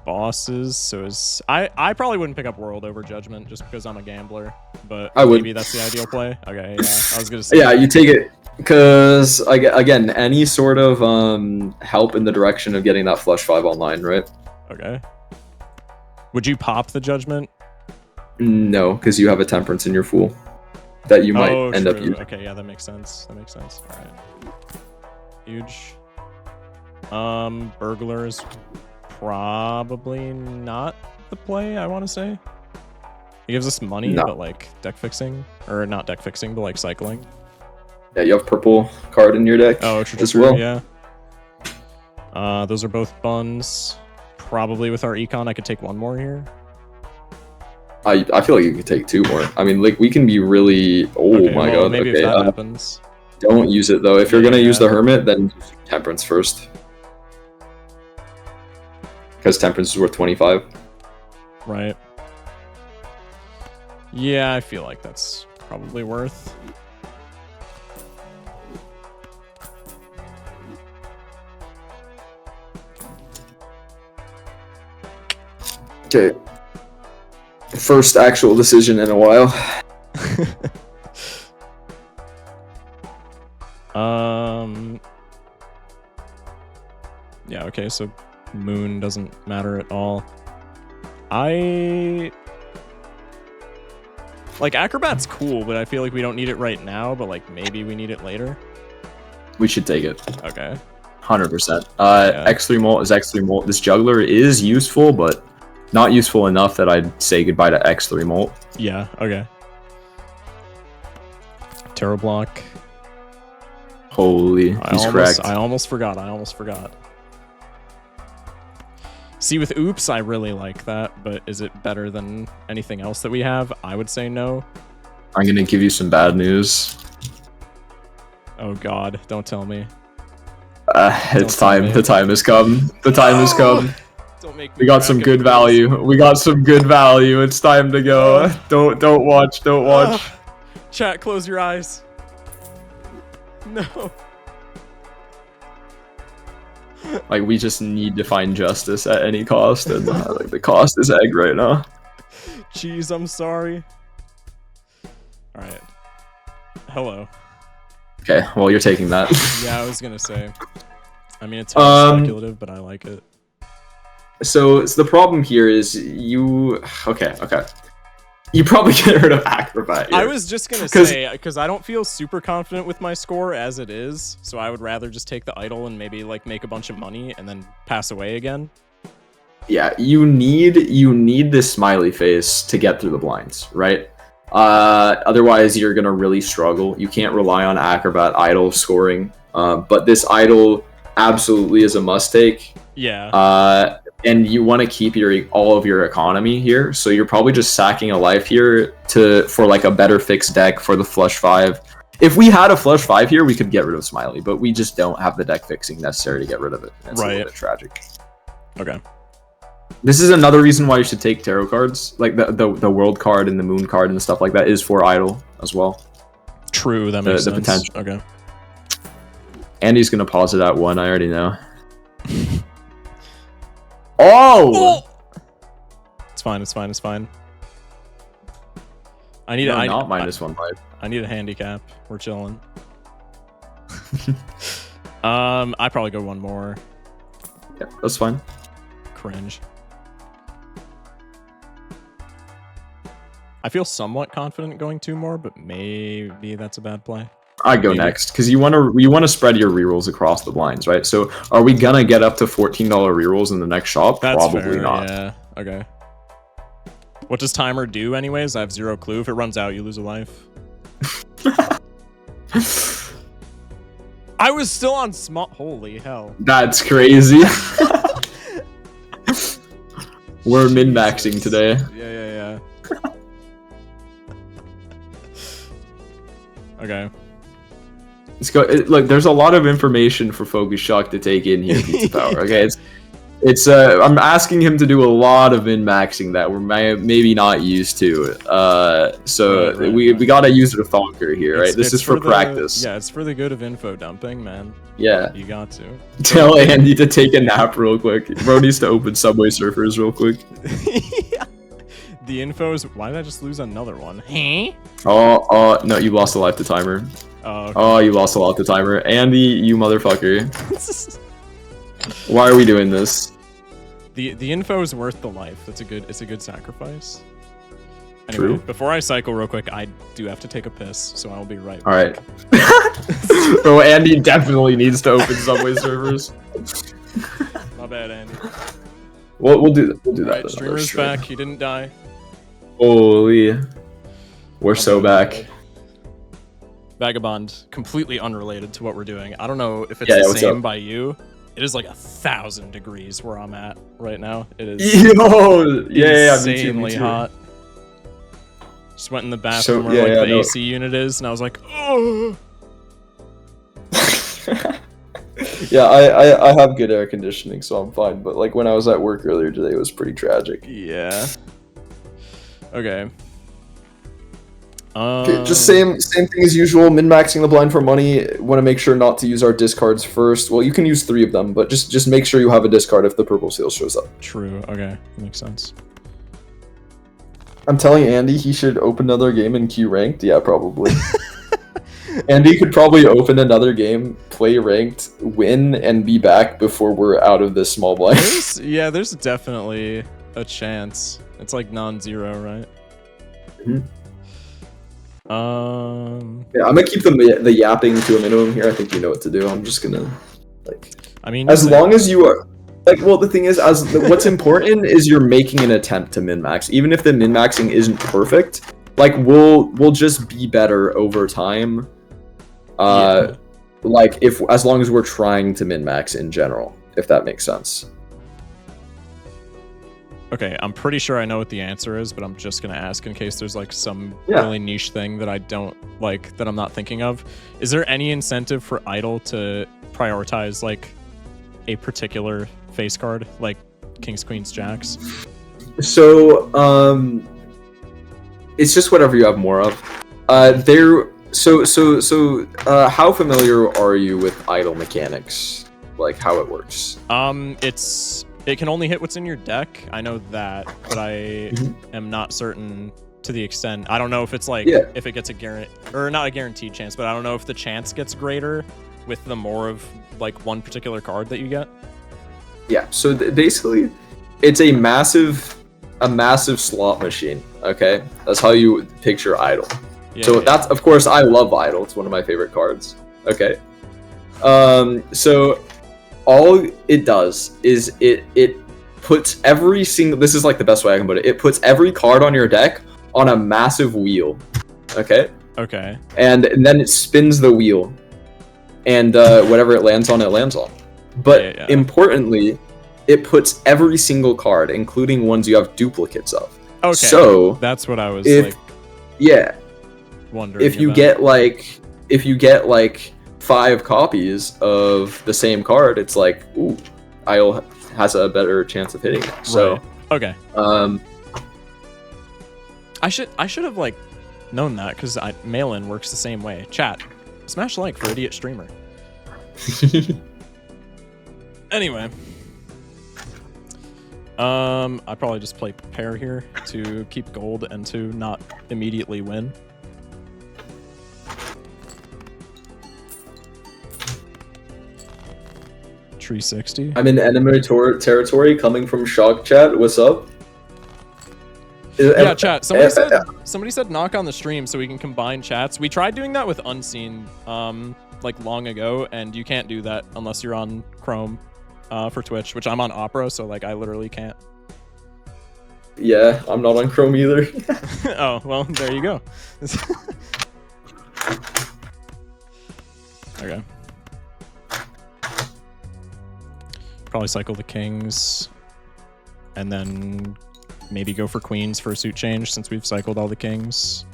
bosses, so I probably wouldn't pick up World over Judgment just because I'm a gambler. But I would. maybe that's the ideal play. Okay, yeah. I was gonna say. Yeah, you take it because again, any sort of help in the direction of getting that flush 5 online, right? Okay. Would you pop the Judgment? No, because you have a temperance in your fool that you might end up true. using. Okay, yeah, that makes sense. That makes sense. All right. Huge. Burglar is probably not the play, I want to say. It gives us money, No. but like deck fixing, or not deck fixing, but like cycling. Yeah, you have purple card in your deck Oh, true, as true, well. yeah. Those are both buns. Probably with our econ, I could take one more here. I feel like you could take 2 more. I mean, like we can be really. Oh Okay, my well, god. maybe Okay, if that happens. don't use it though. If you're gonna use Yeah. the hermit, then use temperance first, because temperance is worth 25. Right. Yeah, I feel like that's probably worth. Okay. First actual decision in a while. Yeah, okay, so moon doesn't matter at all. Like acrobat's cool, but I feel like we don't need it right now, but like maybe we need it later. We should take it. Okay. 100%. Yeah. X3 molt is X3 molt. This juggler is useful, but not useful enough that I'd say goodbye to X3 molt. Yeah, okay. Tarot block. Holy, he's correct. I almost forgot. See, with Oops, I really like that, but is it better than anything else that we have? I would say no. I'm gonna give you some bad news. Oh god, don't tell me. It's tell time. me. The time has come. The time has come. Don't make me We got crack some it, good please. value. We got some good value. It's time to go. Don't watch. Don't watch. Chat, close your eyes. No. Like we just need to find justice at any cost, and like the cost is egg right now. Jeez, I'm sorry. Alright. Hello. Okay, well you're taking that. Yeah, I was gonna say. I mean, it's very speculative, but I like it. So the problem here is you. Okay. You probably get rid of acrobat. Here. I was just gonna say, because I don't feel super confident with my score as it is, so I would rather just take the idol and maybe like make a bunch of money and then pass away again. Yeah, you need this smiley face to get through the blinds, right? Otherwise, you're gonna really struggle. You can't rely on acrobat idol scoring, but this idol absolutely is a must take. Yeah. And you want to keep all of your economy here, so you're probably just sacking a life here for like a better fixed deck for the flush 5. If we had a flush 5 here, we could get rid of Smiley, but we just don't have the deck fixing necessary to get rid of it. It's a little bit tragic. Okay. This is another reason why you should take tarot cards, like the world card and the moon card and stuff like that is for idol as well. True, that makes sense. Potential. Okay. Andy's gonna pause it at 1. I already know. Oh! fine. It's fine. It's fine. I need not -1 life. I need a handicap. We're chilling. I probably go one more. Yeah, that's fine. Cringe. I feel somewhat confident going 2 more, but maybe that's a bad play. I go next because you want to spread your rerolls across the blinds, right? So are we gonna get up to $14 rerolls in the next shop? That's Probably fair, not. Yeah. Okay. What does timer do anyways? I have 0 clue. If it runs out, you lose a life. I was still on small. Holy hell. That's crazy. We're min-maxing today. Yeah. Okay. Let's go. Look, there's a lot of information for Focus Shock to take in here, Pizza Power. Okay, it's I'm asking him to do a lot of min-maxing that we're maybe not used to. So Right. we gotta use the thonker here, right? This is for practice. Yeah, it's for the good of info dumping, man. Yeah. You got to. Tell Andy to take a nap real quick. Bro needs to open Subway Surfers real quick. Yeah. The info is. Why did I just lose another one? Huh? Oh, no, you lost a life to timer. Oh, okay. Oh, you lost a lot to timer. Andy, you motherfucker. Why are we doing this? The info is worth the life. It's a good sacrifice. Anyway, True. Before I cycle real quick, I do have to take a piss, so I'll be right All right. Bro, Andy definitely needs to open Subway Servers. My bad, Andy. We'll do that. We'll do that. Alright, streamer's back. He didn't die. Holy. We're so back. Vagabond, completely unrelated to what we're doing. I don't know if it's Yeah, the what's same up? by you. It is like 1,000 degrees where I'm at right now. It is Yo, yeah, me too, insanely me too. hot. Just went in the bathroom where the AC unit is, and I was like, oh. Yeah, I have good air conditioning, so I'm fine. But like when I was at work earlier today, it was pretty tragic. Yeah. Okay. Okay, just same thing as usual. Min-maxing the blind for money. Want to make sure not to use our discards first. Well, you can use 3 of them, but just make sure you have a discard if the purple seal shows up. True. Okay, makes sense. I'm telling Andy he should open another game in Q ranked. Yeah, probably. Andy could probably open another game, play ranked, win, and be back before we're out of this small blind. There's definitely a chance. It's like non-zero, right? Mm-hmm. Yeah, I'm gonna keep the yapping to a minimum here. I think you know what to do. I'm just gonna I mean, as long as you are well, the thing is, what's important is you're making an attempt to min-max, even if the min-maxing isn't perfect. Like we'll just be better over time. Like as long as we're trying to min-max in general, if that makes sense. Okay, I'm pretty sure I know what the answer is, but I'm just gonna ask in case there's like some really niche thing that I don't like that I'm not thinking of. Is there any incentive for Idol to prioritize like a particular face card, like Kings, Queens, Jacks? So it's just whatever you have more of. How familiar are you with Idol mechanics? Like how it works? It can only hit what's in your deck. I know that, but I am not certain to the extent. I don't know if it's like if it gets a not a guaranteed chance, but I don't know if the chance gets greater with the more of like one particular card that you get. Yeah. So basically, it's a massive slot machine. Okay, that's how you picture Idol. That's of course I love Idol. It's one of my favorite cards. Okay. So all it does is it puts every single, this is like the best way I can put it, it puts every card on your deck on a massive wheel. Okay? Okay. And then it spins the wheel. And whatever it lands on, it lands on. But importantly, it puts every single card, including ones you have duplicates of. Okay. So that's what I was wondering. If you get like 5 copies of the same card, it's like, ooh, Idol has a better chance of hitting it. So okay. I should have like known that because mail-in works the same way. Chat, smash like for idiot streamer. Anyway, I'd probably just play pair here to keep gold and to not immediately win. Tree 60. I'm in enemy territory coming from Shock Chat. What's up? Yeah, chat. Somebody said knock on the stream so we can combine chats. We tried doing that with Unseen like long ago, and you can't do that unless you're on Chrome for Twitch, which I'm on Opera, so like I literally can't. Yeah, I'm not on Chrome either. Oh, well, there you go. Okay. Probably cycle the kings, and then maybe go for queens for a suit change since we've cycled all the kings.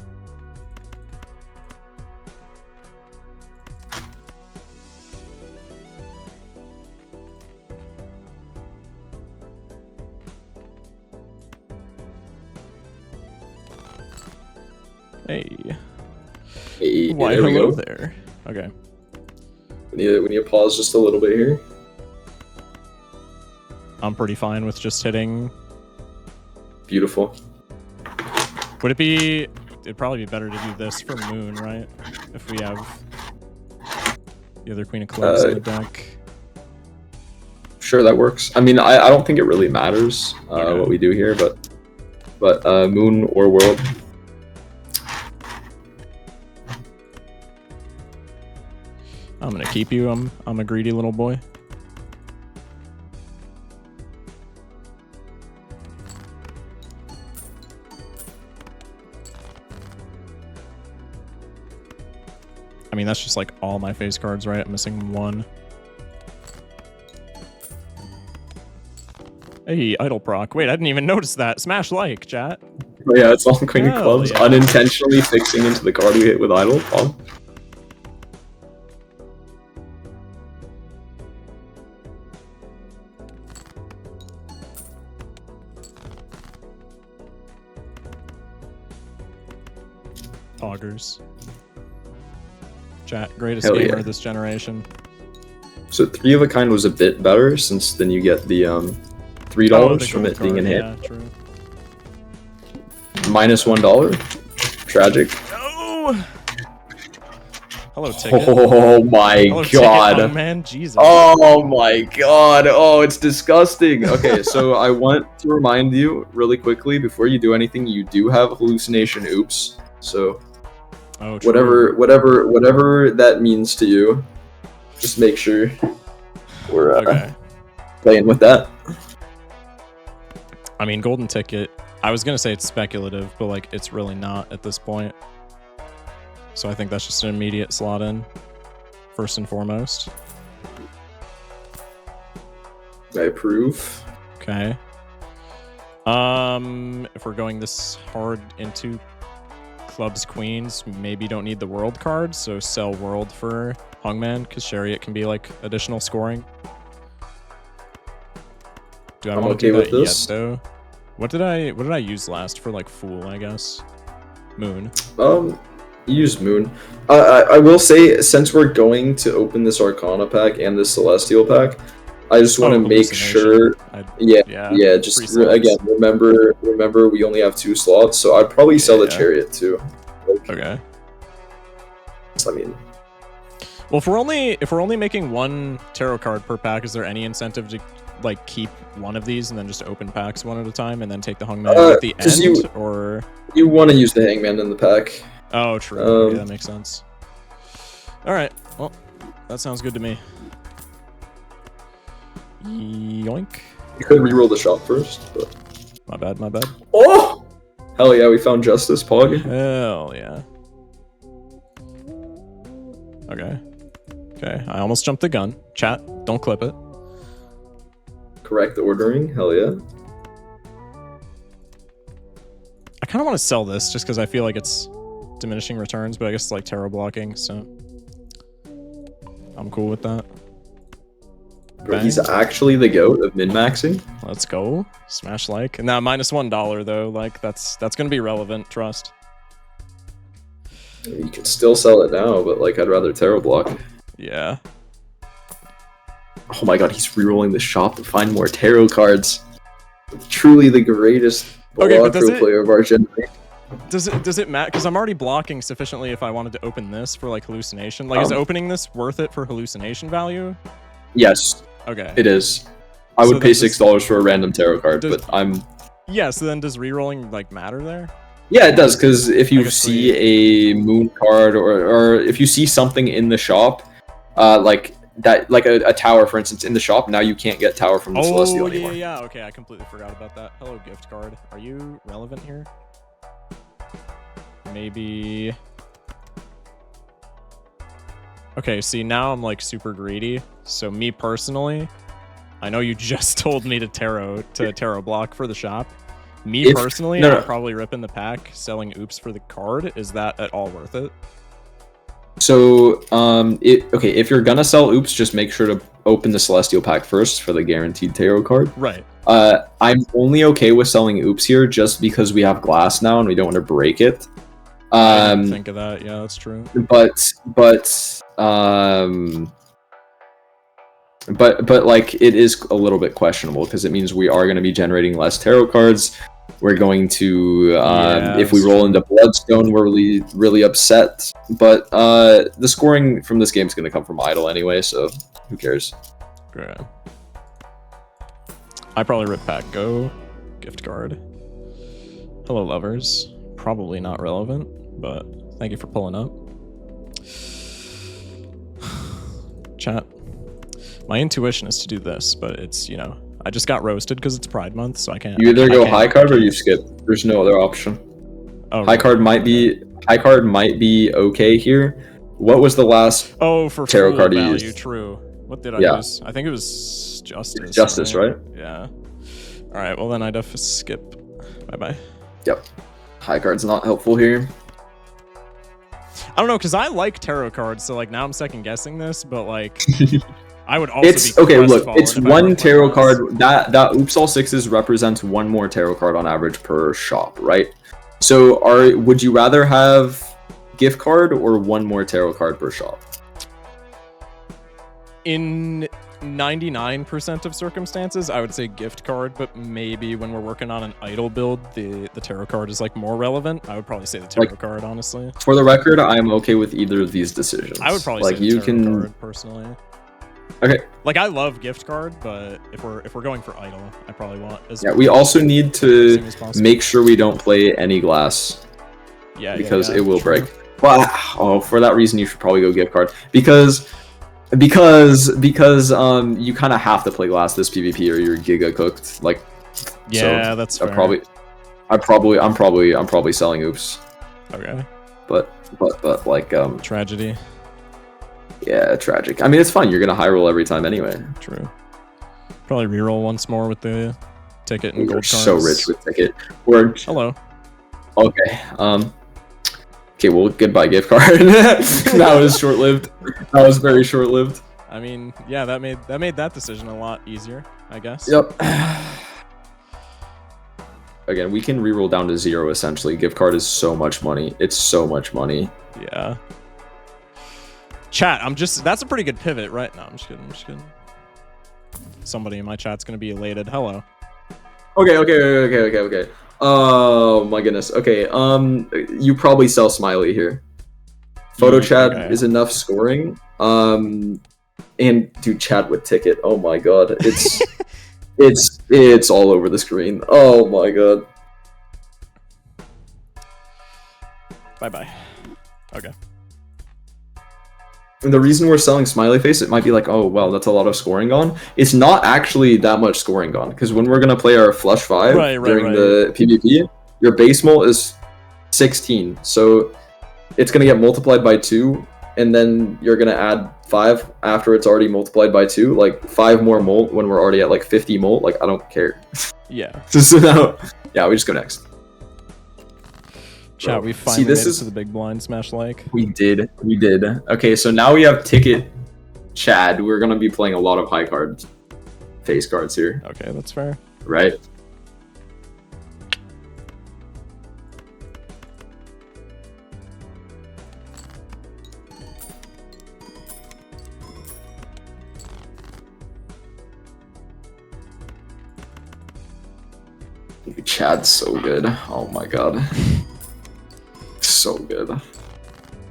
Hey. Hey, why there we hello go. there. Okay. We need to pause just a little bit here. I'm pretty fine with just hitting. Beautiful. Would it be... It'd probably be better to do this for Moon, right? If we have the other Queen of Clubs in the deck. Sure, that works. I mean, I don't think it really matters Okay. what we do here, but Moon or World. I'm gonna keep you. I'm a greedy little boy. I mean, that's just like all my face cards, right? I'm missing one. Hey, Idle Proc. Wait, I didn't even notice that. Smash like, chat. Oh, yeah, it's all Queen of Hell Clubs. yeah. Unintentionally fixing into the card we hit with Idle. Oh. Augers. Chat, greatest Hell gamer yeah. of this generation. So 3 of a kind was a bit better, since then you get the $3 Oh, the from gold it being card, in yeah, hand. true. Minus $1. Tragic. No! Hello, Ticket. Oh my Hello, Ticket, god. man, Jesus. Oh my god. Oh, it's disgusting. Okay, so I want to remind you really quickly before you do anything, you do have hallucination oops. So Oh, true. whatever that means to you, just make sure we're Okay. playing with that. I mean, Golden Ticket, I was gonna say it's speculative, but like it's really not at this point. So I think that's just an immediate slot in, first and foremost. I approve. Okay. If we're going this hard into clubs queens, maybe don't need the world card, so sell world for Hungman, because Chariot can be like additional scoring. Do I I'm want to okay do with that this. yet though? What did I use last for like Fool, I guess? Moon. Use Moon. I will say, since we're going to open this Arcana pack and this Celestial pack, I just want to make sure. Yeah. Just again, remember, we only have 2 slots, so I'd probably sell the Chariot too. Like, Okay. I mean, Well, if we're only making 1 tarot card per pack, is there any incentive to like keep one of these and then just open packs one at a time and then take the Hungman at the end? Or you want to use the Hangman in the pack. oh, true. Yeah, that makes sense. All right. Well, that sounds good to me. Yoink. You could reroll the shop first, but My bad. My bad. oh, hell yeah, we found Justice Pog. Hell yeah. Okay. Okay. I almost jumped the gun. Chat, don't clip it. Correct ordering, hell yeah. I kind of want to sell this just because I feel like it's diminishing returns, but I guess it's like tarot blocking, so I'm cool with that. Bro, he's actually the goat of min-maxing. Let's go. Smash like. Now minus $1 though, like that's gonna be relevant, trust. You can still sell it now, but like I'd rather tarot block. Yeah. Oh my god, he's rerolling the shop to find more tarot cards. truly the greatest Okay, but Balatro player of our generation. Does it matter? Because I'm already blocking sufficiently if I wanted to open this for like hallucination. Like, is opening this worth it for hallucination value? Yes. Okay. It is. I would pay $6 for a random tarot card, but I'm... Yeah, so then does rerolling, like, matter there? Yeah, it does, because if you see a moon card or if you see something in the shop, like a tower, for instance, in the shop, now you can't get tower from the Celestial anymore. Yeah, okay, I completely forgot about that. Hello, gift card. Are you relevant here? Maybe... Okay, see, now I'm, like, super greedy. So me personally, I know you just told me to tarot block for the shop. Me personally, I'm probably ripping the pack, selling oops for the card. Is that at all worth it? So, okay, if you're gonna sell oops, just make sure to open the Celestial pack first for the guaranteed tarot card. Right. I'm only okay with selling oops here just because we have glass now and we don't want to break it. I didn't think of that. Yeah, that's true. But like it is a little bit questionable because it means we are going to be generating less tarot cards. We're going to if we roll into Bloodstone, we're really upset. But the scoring from this game is going to come from idle anyway, so who cares? Great. I probably rip pack go gift card. Hello lovers. Probably not relevant, but thank you for pulling up. Chat. My intuition is to do this, but it's, you know, I just got roasted because it's Pride Month, so I can't. You either go high card or you skip. There's no other option. Oh, high card might be okay here. What was the last for tarot card you value? used? True. What did I use? I think it was Justice. Justice, right? Yeah. All right. Well, then I'd have to skip. Bye bye. Yep. High card's not helpful here. I don't know, because I like tarot cards, so like now I'm second guessing this, but like. I would also be okay. Look, it's one tarot card. That oops all sixes represents one more tarot card on average per shop, right? So, would you rather have gift card or one more tarot card per shop? In 99% of circumstances, I would say gift card, but maybe when we're working on an idle build, the tarot card is like more relevant. I would probably say the tarot card, honestly. For the record, I'm okay with either of these decisions. I would probably say the tarot card personally. Okay. Like I love gift card, but if we're going for idle, I probably want as we also need to make sure we don't play any glass. Yeah. Because it will break. Well, for that reason you should probably go gift card. Because you kind of have to play glass this PvP or you're giga cooked. Like yeah, so that's fair. I'm probably selling oops. Okay. But like tragedy. Yeah, tragic. I mean, it's fun. You're gonna high roll every time anyway. True. Probably reroll once more with the ticket and gold cards. So rich with ticket. Hello. Okay. Okay. Well, goodbye gift card. That was short lived. That was very short lived. I mean, yeah, that made that decision a lot easier, I guess. Yep. Again, we can reroll down to 0 essentially. Gift card is so much money. It's so much money. Yeah. Chat, that's a pretty good pivot, right? No, I'm just kidding. Somebody in my chat's gonna be elated. Hello. Okay. Oh my goodness. Okay, you probably sell Smiley here. Photo chat is enough scoring. And dude, chat with ticket. Oh my god. It's it's all over the screen. Oh my god. Bye. Okay. And the reason we're selling Smiley Face, it might be like, oh, well, that's a lot of scoring gone. It's not actually that much scoring gone, because when we're going to play our Flush 5 during the PvP, your base mult is 16. So it's going to get multiplied by 2, and then you're going to add 5 after it's already multiplied by 2. Like, 5 more mult when we're already at, like, 50 mult. Like, I don't care. Yeah. So now, yeah, we just go next. Chat, we finally made it to the big blind smash like. We did. Okay, so now we have ticket Chad. We're gonna be playing a lot of high cards, face cards here. Okay, that's fair. Right. Dude, Chad's so good. Oh my god. So good.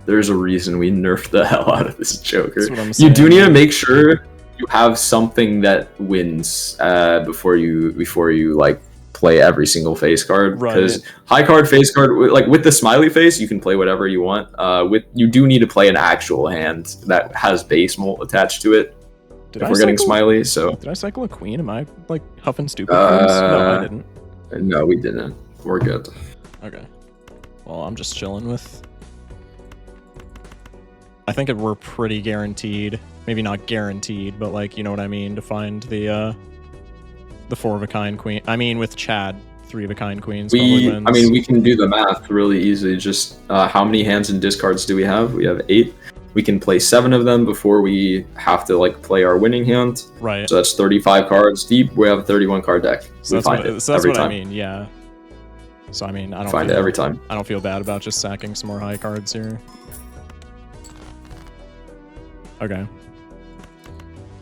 There's a reason we nerfed the hell out of this Joker. That's what I'm saying. You do need to make sure you have something that wins before you like play every single face card, because high card, face card, like with the smiley face you can play whatever you want. You do need to play an actual hand that has base molt attached to it if we're getting smiley. So did I cycle a queen? Am I like huffing stupid queens? No, I didn't. No, we didn't. We're good. Okay, well, I'm just chilling with, I think we're pretty guaranteed, maybe not guaranteed, but like, you know what I mean, to find the 4-of-a-kind queen. I mean, with Chad, 3-of-a-kind queens probably wins. I mean, we can do the math really easily. Just how many hands and discards do we have? We have 8. We can play 7 of them before we have to like play our winning hand. Right. So that's 35 cards deep. We have a 31 card deck. So that's what I mean. Yeah. So I mean, I don't find it every time. I don't feel bad about just sacking some more high cards here. Okay.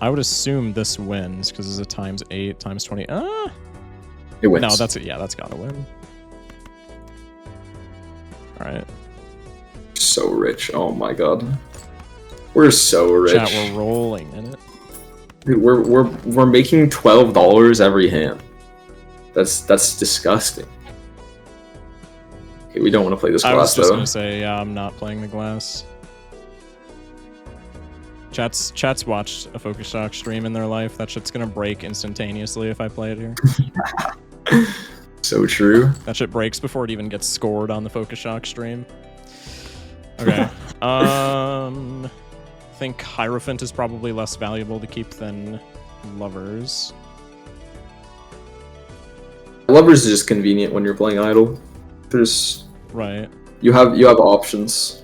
I would assume this wins because it's a times 8 times 20. It wins. No, that's it. Yeah, that's gotta win. All right. So rich. Oh my god. We're so rich. Chat, we're rolling in it. Dude, we're making $12 every hand. That's disgusting. Okay, we don't want to play this glass though. I was just gonna say, yeah, I'm not playing the glass. Chat's watched a Focus Shock stream in their life. That shit's gonna break instantaneously if I play it here. So true. That shit breaks before it even gets scored on the Focus Shock stream. Okay. I think Hierophant is probably less valuable to keep than Lovers. Lovers is just convenient when you're playing Idle. There's you have options.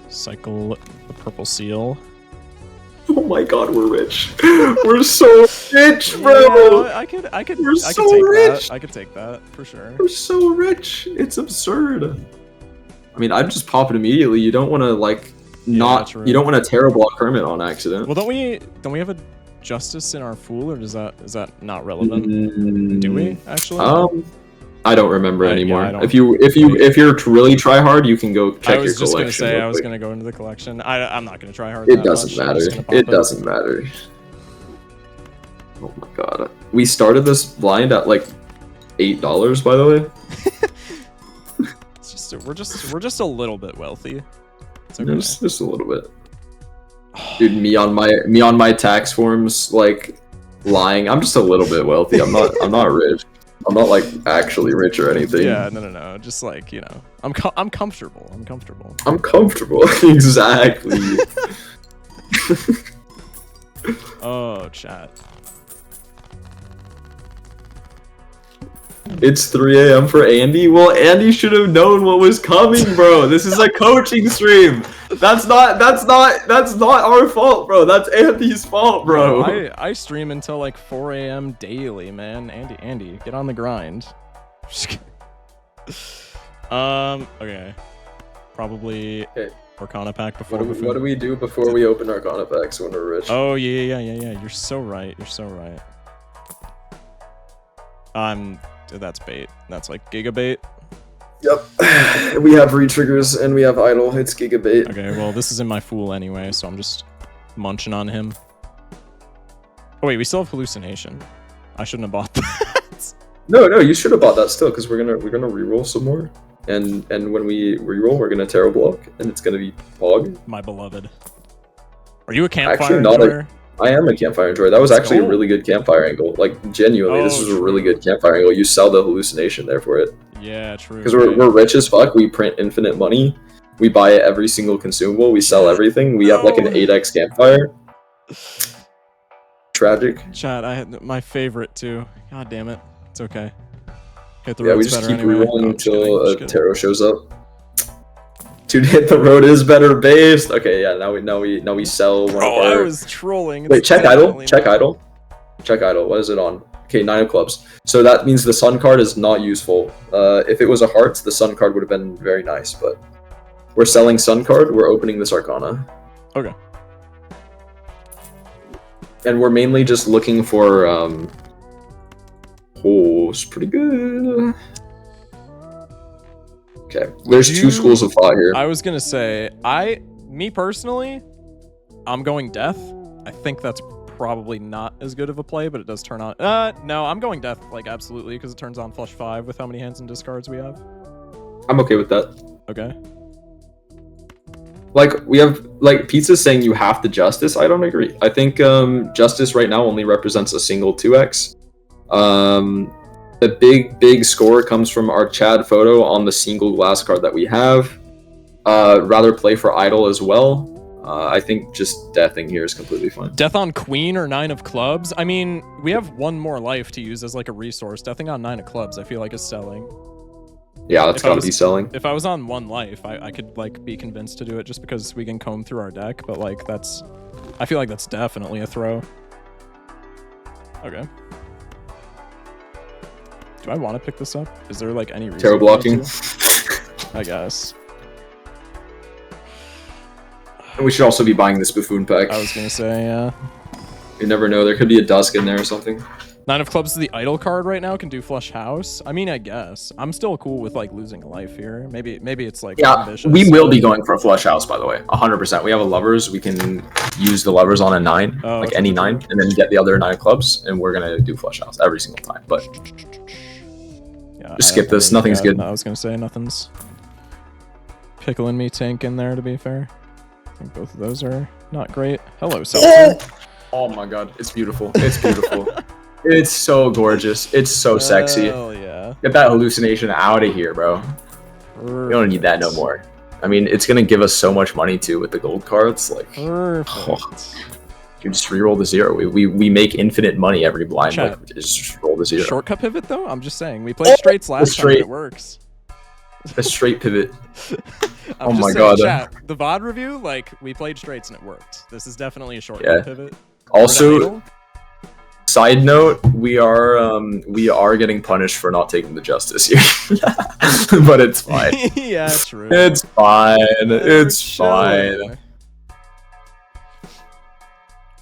Cycle the purple seal. Oh my god, we're rich. We're so rich, bro. Yeah, I could take rich. that. I could take that for sure. We're so rich. It's absurd. I mean, I'd just pop it immediately. You don't want to like you don't want to terror block Hermit on accident. Well, don't we have a Justice in our Fool, or is that not relevant? Do we actually? I don't remember anymore. Yeah, if you're to really try hard, you can go check your collection. I was just gonna say I was gonna go into the collection. I'm not gonna try hard. It doesn't matter. It doesn't matter. Oh my god, we started this blind at like $8, by the way. It's just we're just a little bit wealthy. It's okay. Just a little bit. Dude, me on my tax forms like lying. I'm just a little bit wealthy. I'm not rich. I'm not like actually rich or anything. Yeah, no. Just like, you know, I'm comfortable. I'm comfortable. I'm comfortable. Exactly. Oh, chat. It's 3 a.m. for Andy. Well, Andy should have known what was coming, bro. This is a coaching stream. That's not our fault, bro. That's Andy's fault, bro. I stream until like 4 a.m. daily, man. Andy, get on the grind. Okay. Probably Arcana pack before. What do we do before we open Arcana packs when we're rich? Oh yeah. You're so right. That's bait. That's like Gigabait. Yep. We have re-triggers and we have idle. It's Gigabait. Okay, well, this is in my Fool anyway, so I'm just munching on him. Oh wait, we still have Hallucination. I shouldn't have bought that. No, you should have bought that still, because we're gonna reroll some more. And when we reroll, we're gonna Tarot Block, and it's gonna be Pog. My beloved. Are you a campfire enjoyer? I am a campfire enjoyer. That was actually a really good campfire angle. Like, genuinely, this was a really good campfire angle. You sell the hallucination there for it. Yeah, true. Because we're rich as fuck. We print infinite money. We buy every single consumable. We sell everything. We have like an 8x campfire. Tragic. Chat, I had my favorite too. God damn it. It's okay. Hit the we just keep anyway. rerolling until a tarot shows up. Dude, hit the road is better based. Okay, yeah. Now we sell one of our... I was trolling. Wait, check idle. Check idle. Check idle. What is it on? Okay, 9 of clubs. So that means the sun card is not useful. If it was a heart, the sun card would have been very nice. But we're selling sun card. We're opening this Arcana. Okay. And we're mainly just looking for Oh, it's pretty good. Okay, there's two schools of thought here. I was gonna say, me personally, I'm going death. I think that's probably not as good of a play, but it does turn on. No, I'm going death, like, absolutely, because it turns on flush 5 with how many hands and discards we have. I'm okay with that. Okay. Like, we have, like, Pizza's saying you have to Justice. I don't agree. I think Justice right now only represents a single 2x. The big score comes from our Chad photo on the single glass card that we have. Rather play for Idol as well. I think just deathing here is completely fine. Death on Queen or 9 of clubs? I mean, we have one more life to use as like a resource. Deathing on 9 of clubs, I feel like is selling. Yeah, that's gotta be selling. If I was on 1 life, I could like be convinced to do it just because we can comb through our deck, but like I feel like that's definitely a throw. Okay. Do I want to pick this up? Is there like any reason? Tarot blocking. I guess. And we should also be buying this Buffoon pack. I was gonna say, yeah. You never know, there could be a Dusk in there or something. 9 of clubs is the idle card right now, can do flush house. I mean, I guess. I'm still cool with like losing a life here. Maybe it's like ambitious. We will be going for a flush house, by the way. 100%. We have a lovers. We can use the lovers on a 9, like any 9, and then get the other 9 of clubs, and we're gonna do flush house every single time. But yeah, just skip this. Nothing's good. I was gonna say nothing's pickling me tank in there, to be fair. I think both of those are not great. Hello, Seltzer. Oh my god, it's beautiful. It's beautiful. It's so gorgeous. It's so sexy. Hell yeah. Get that hallucination out of here, bro. Perfect. We don't need that no more. I mean, it's gonna give us so much money too with the gold cards. Like, you just reroll the 0. We make infinite money every blind. Chat. Like, just roll the 0. Shortcut pivot though? I'm just saying. We played straights last time and it works. A straight pivot. Oh my god. Chat, the VOD review, like, we played straights and it worked. This is definitely a shortcut pivot. Also, side note, we are getting punished for not taking the Justice here. But it's fine. Yeah, true. It's fine. It's fine.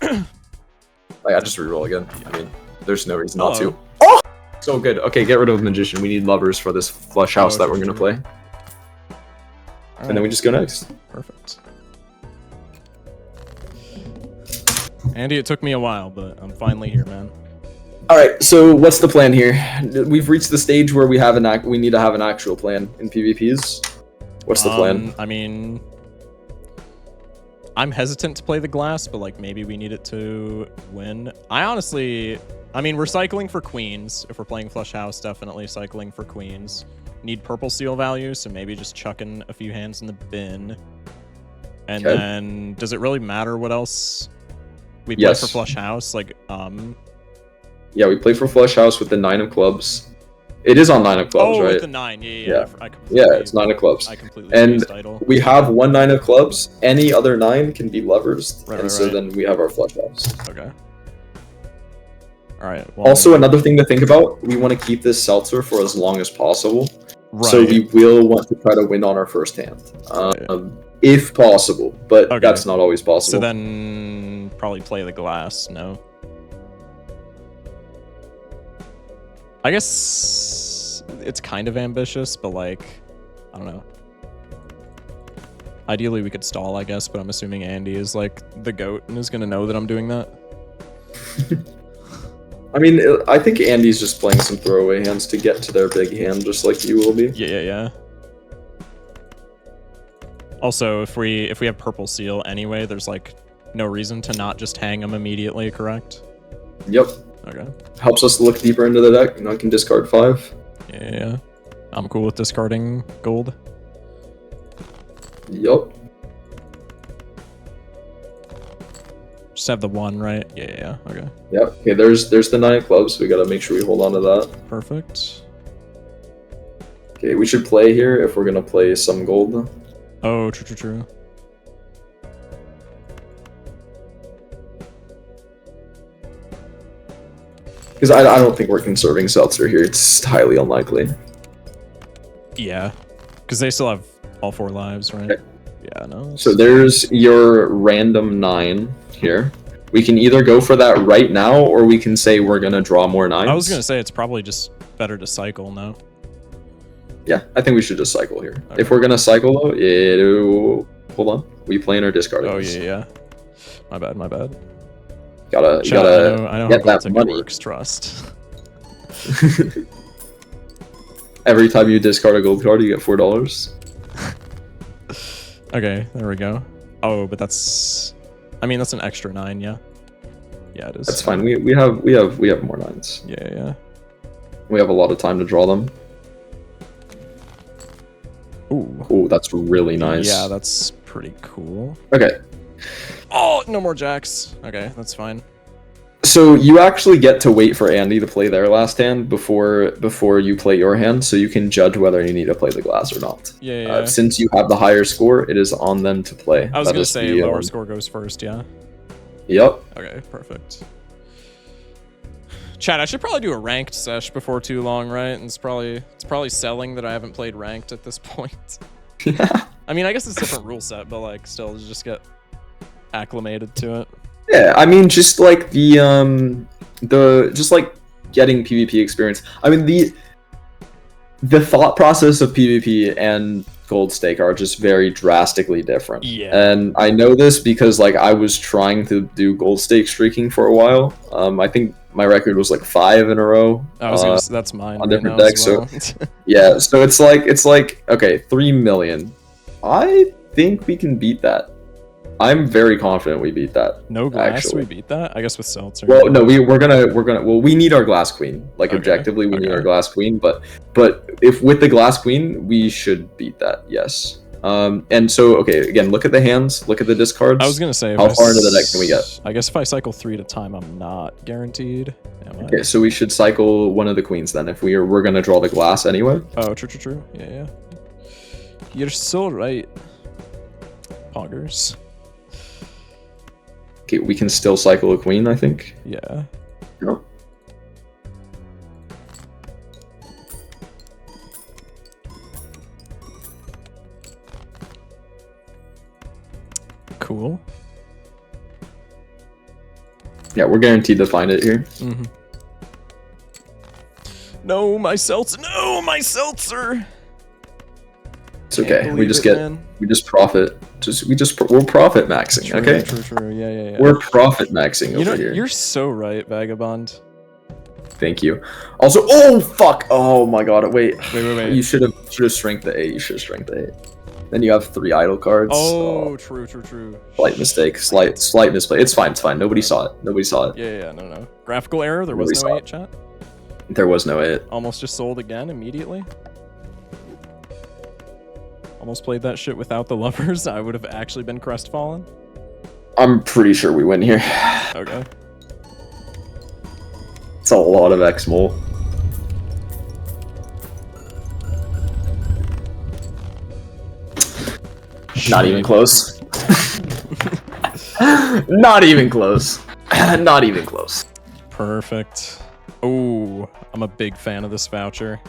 Like, I just reroll again. I mean, there's no reason not to. Oh! So good. Okay, get rid of Magician. We need lovers for this flush house that we're gonna play. And then we just go next. Perfect. Andy, it took me a while, but I'm finally here, man. All right. So what's the plan here? We've reached the stage where we need to have an actual plan in PvPs. What's the plan? I mean, I'm hesitant to play the glass, but like maybe we need it to win. I mean, we're cycling for queens. If we're playing flush house, definitely cycling for queens. Need purple seal value, so maybe just chucking a few hands in the bin. And then, does it really matter what else we play for flush house? Like, yeah, we play for flush house with the 9 of clubs. It is on 9 of clubs, right? With the 9, yeah. It's 9 of clubs. I completely and we have one 9 of clubs. Any other 9 can be lovers, so then we have our flush house. Okay. All right. Well, also, another thing to think about: we want to keep this seltzer for as long as possible. Right. So we will want to try to win on our first hand, if possible. But that's not always possible. So then, probably play the glass. No. I guess it's kind of ambitious, but like, I don't know. Ideally, we could stall, I guess, but I'm assuming Andy is like the GOAT and is gonna know that I'm doing that. I mean, I think Andy's just playing some throwaway hands to get to their big hand, just like you will be. Yeah. Also, if we have purple seal anyway, there's like no reason to not just hang them immediately, correct? Yep. Okay. Helps us look deeper into the deck, and I can discard 5. Yeah. I'm cool with discarding gold. Yup. Just have the 1, right? Yeah. Okay. Yep. Okay, there's the 9 of clubs, so we gotta make sure we hold on to that. Perfect. Okay, we should play here if we're gonna play some gold. Oh, true. Because I don't think we're conserving Seltzer here. It's highly unlikely. Yeah. Because they still have all 4 lives, right? Okay. Yeah, no. So there's your random 9 here. We can either go for that right now, or we can say we're gonna draw more 9s. I was gonna say it's probably just better to cycle now. Yeah, I think we should just cycle here. Okay. If we're gonna cycle though, hold on. We playing or discarding? Oh this? yeah. My bad. Gotta I know get how that gold money. works. Trust. Every time you discard a gold card, you get $4. Okay, there we go. Oh, but that's. I mean, that's an extra 9. Yeah. Yeah, it is. That's fine. We have more 9s. Yeah. We have a lot of time to draw them. Ooh, that's really nice. Yeah, that's pretty cool. Okay. Oh, no more jacks. Okay, that's fine. So you actually get to wait for Andy to play their last hand before you play your hand, so you can judge whether you need to play the glass or not. Yeah. Since you have the higher score, it is on them to play. I was gonna say lower score goes first. Yeah. Yep. Okay, perfect. Chat, I should probably do a ranked sesh before too long, right? And it's probably selling that I haven't played ranked at this point. I mean, I guess it's a different rule set, but like, still, just get acclimated to it. Yeah, I mean, just like just like getting PvP experience. I mean, the thought process of PvP and gold stake are just very drastically different. Yeah. And I know this because like I was trying to do gold stake streaking for a while. I think my record was like 5 in a row. I was gonna say, that's mine on right different now decks. as well. So yeah, so it's like okay, 3 million. I think we can beat that. I'm very confident we beat that. No glass, actually. we beat that? I guess with Seltzer. Well, no, we're gonna well, we need our glass queen. Like, Okay, objectively, we need our glass queen, but if with the glass queen, we should beat that, yes. And so, okay, again, look at the hands, look at the discards. I was gonna say, how far into the deck can we get? I guess if I cycle 3 at a time, I'm not guaranteed. Am I? Okay, so we should cycle one of the queens then, if we're gonna draw the glass anyway. Oh, true. Yeah. You're so right. Poggers. Okay, we can still cycle a queen, I think. Yeah. No. Cool. Yeah, we're guaranteed to find it here. Mm-hmm. No, my seltzer! No, my seltzer! It's okay. We just profit. We're profit maxing. True, okay. True. Yeah. We're profit maxing over here. You're so right, Vagabond. Thank you. Also, oh fuck! Oh my god! Wait. You should have strength the 8. You should have strength the 8. Then you have 3 idle cards. Oh, true. Slight mistake. Slight misplay. It's fine. Nobody saw it. Yeah. No. Graphical error. There was no 8, chat. There was no 8. Almost just sold again immediately. Almost played that shit without the lovers. I would have actually been crestfallen. I'm pretty sure we win here. Okay. It's a lot of X-Mole. Not even close. Not even close. Not even close. Perfect. Oh, I'm a big fan of this voucher.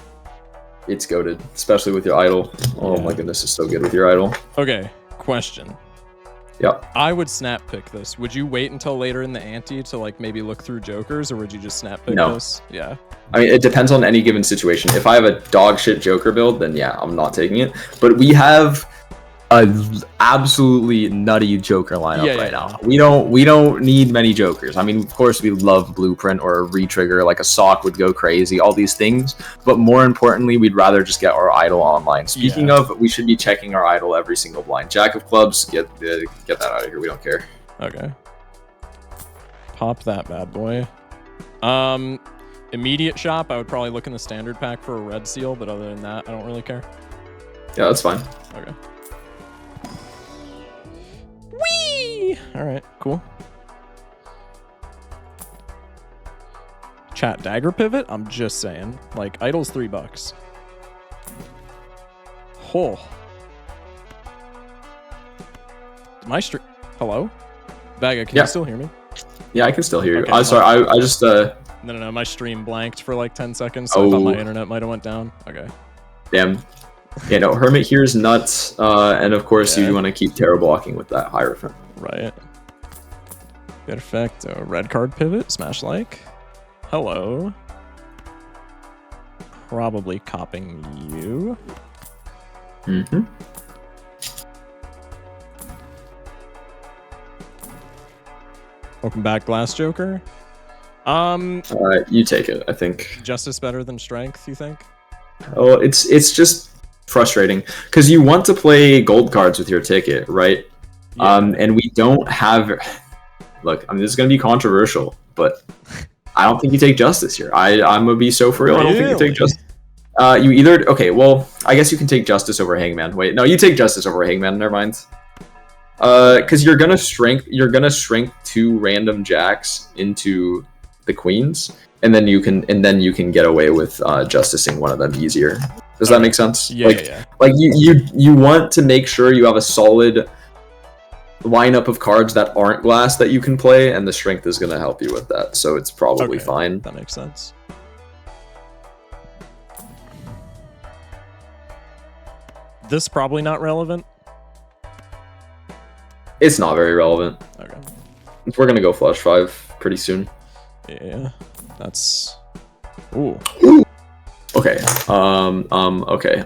It's goated, especially with your idol. Oh my goodness, it's so good with your idol. Okay, question. Yep. I would snap pick this. Would you wait until later in the ante to like maybe look through jokers, or would you just snap pick this? Yeah. I mean, it depends on any given situation. If I have a dog shit joker build, then yeah, I'm not taking it. But we have a absolutely nutty joker lineup right now. We don't need many jokers. I mean, of course we love blueprint or a retrigger, like a sock would go crazy, all these things, but more importantly, we'd rather just get our idol online. Speaking of, we should be checking our idol every single blind. Jack of clubs, get that out of here. We don't care. Okay. Pop that bad boy. Immediate shop, I would probably look in the standard pack for a red seal, but other than that, I don't really care. Yeah, that's fine. Okay. Whee! Alright, cool. Chat, dagger pivot? I'm just saying. Like, idle's $3. Oh. My stream... Hello? Vaga, can you still hear me? Yeah, I can still hear you. Okay, I'm sorry, I just... No, my stream blanked for like 10 seconds, so I thought my internet might have went down. Okay. Damn. Yeah, no, Hermit here is nuts, and of course you want to keep terror blocking with that Hierophant. Right. Perfecto. Red card pivot. Smash like. Hello. Probably copying you. Mm-hmm. Welcome back, Glass Joker. You take it, I think. Justice better than strength, you think? Oh, it's just frustrating because you want to play gold cards with your ticket, right? Yeah. And we don't have. Look, I mean, this is gonna be controversial, but I don't think you take Justice here. I'm gonna be so for real. I don't think you take Justice. You either well, I guess you can take Justice over Hangman. Wait, no, you take Justice over Hangman. Never mind. Because you're gonna shrink 2 random jacks into the queens, and then you can get away with justicing one of them easier. Does that make sense? Yeah, yeah. Like you want to make sure you have a solid lineup of cards that aren't glass that you can play, and the strength is gonna help you with that. So it's probably fine. That makes sense. This probably not relevant. It's not very relevant. Okay. We're gonna go flush 5 pretty soon. Yeah, that's. Ooh. Okay. Okay.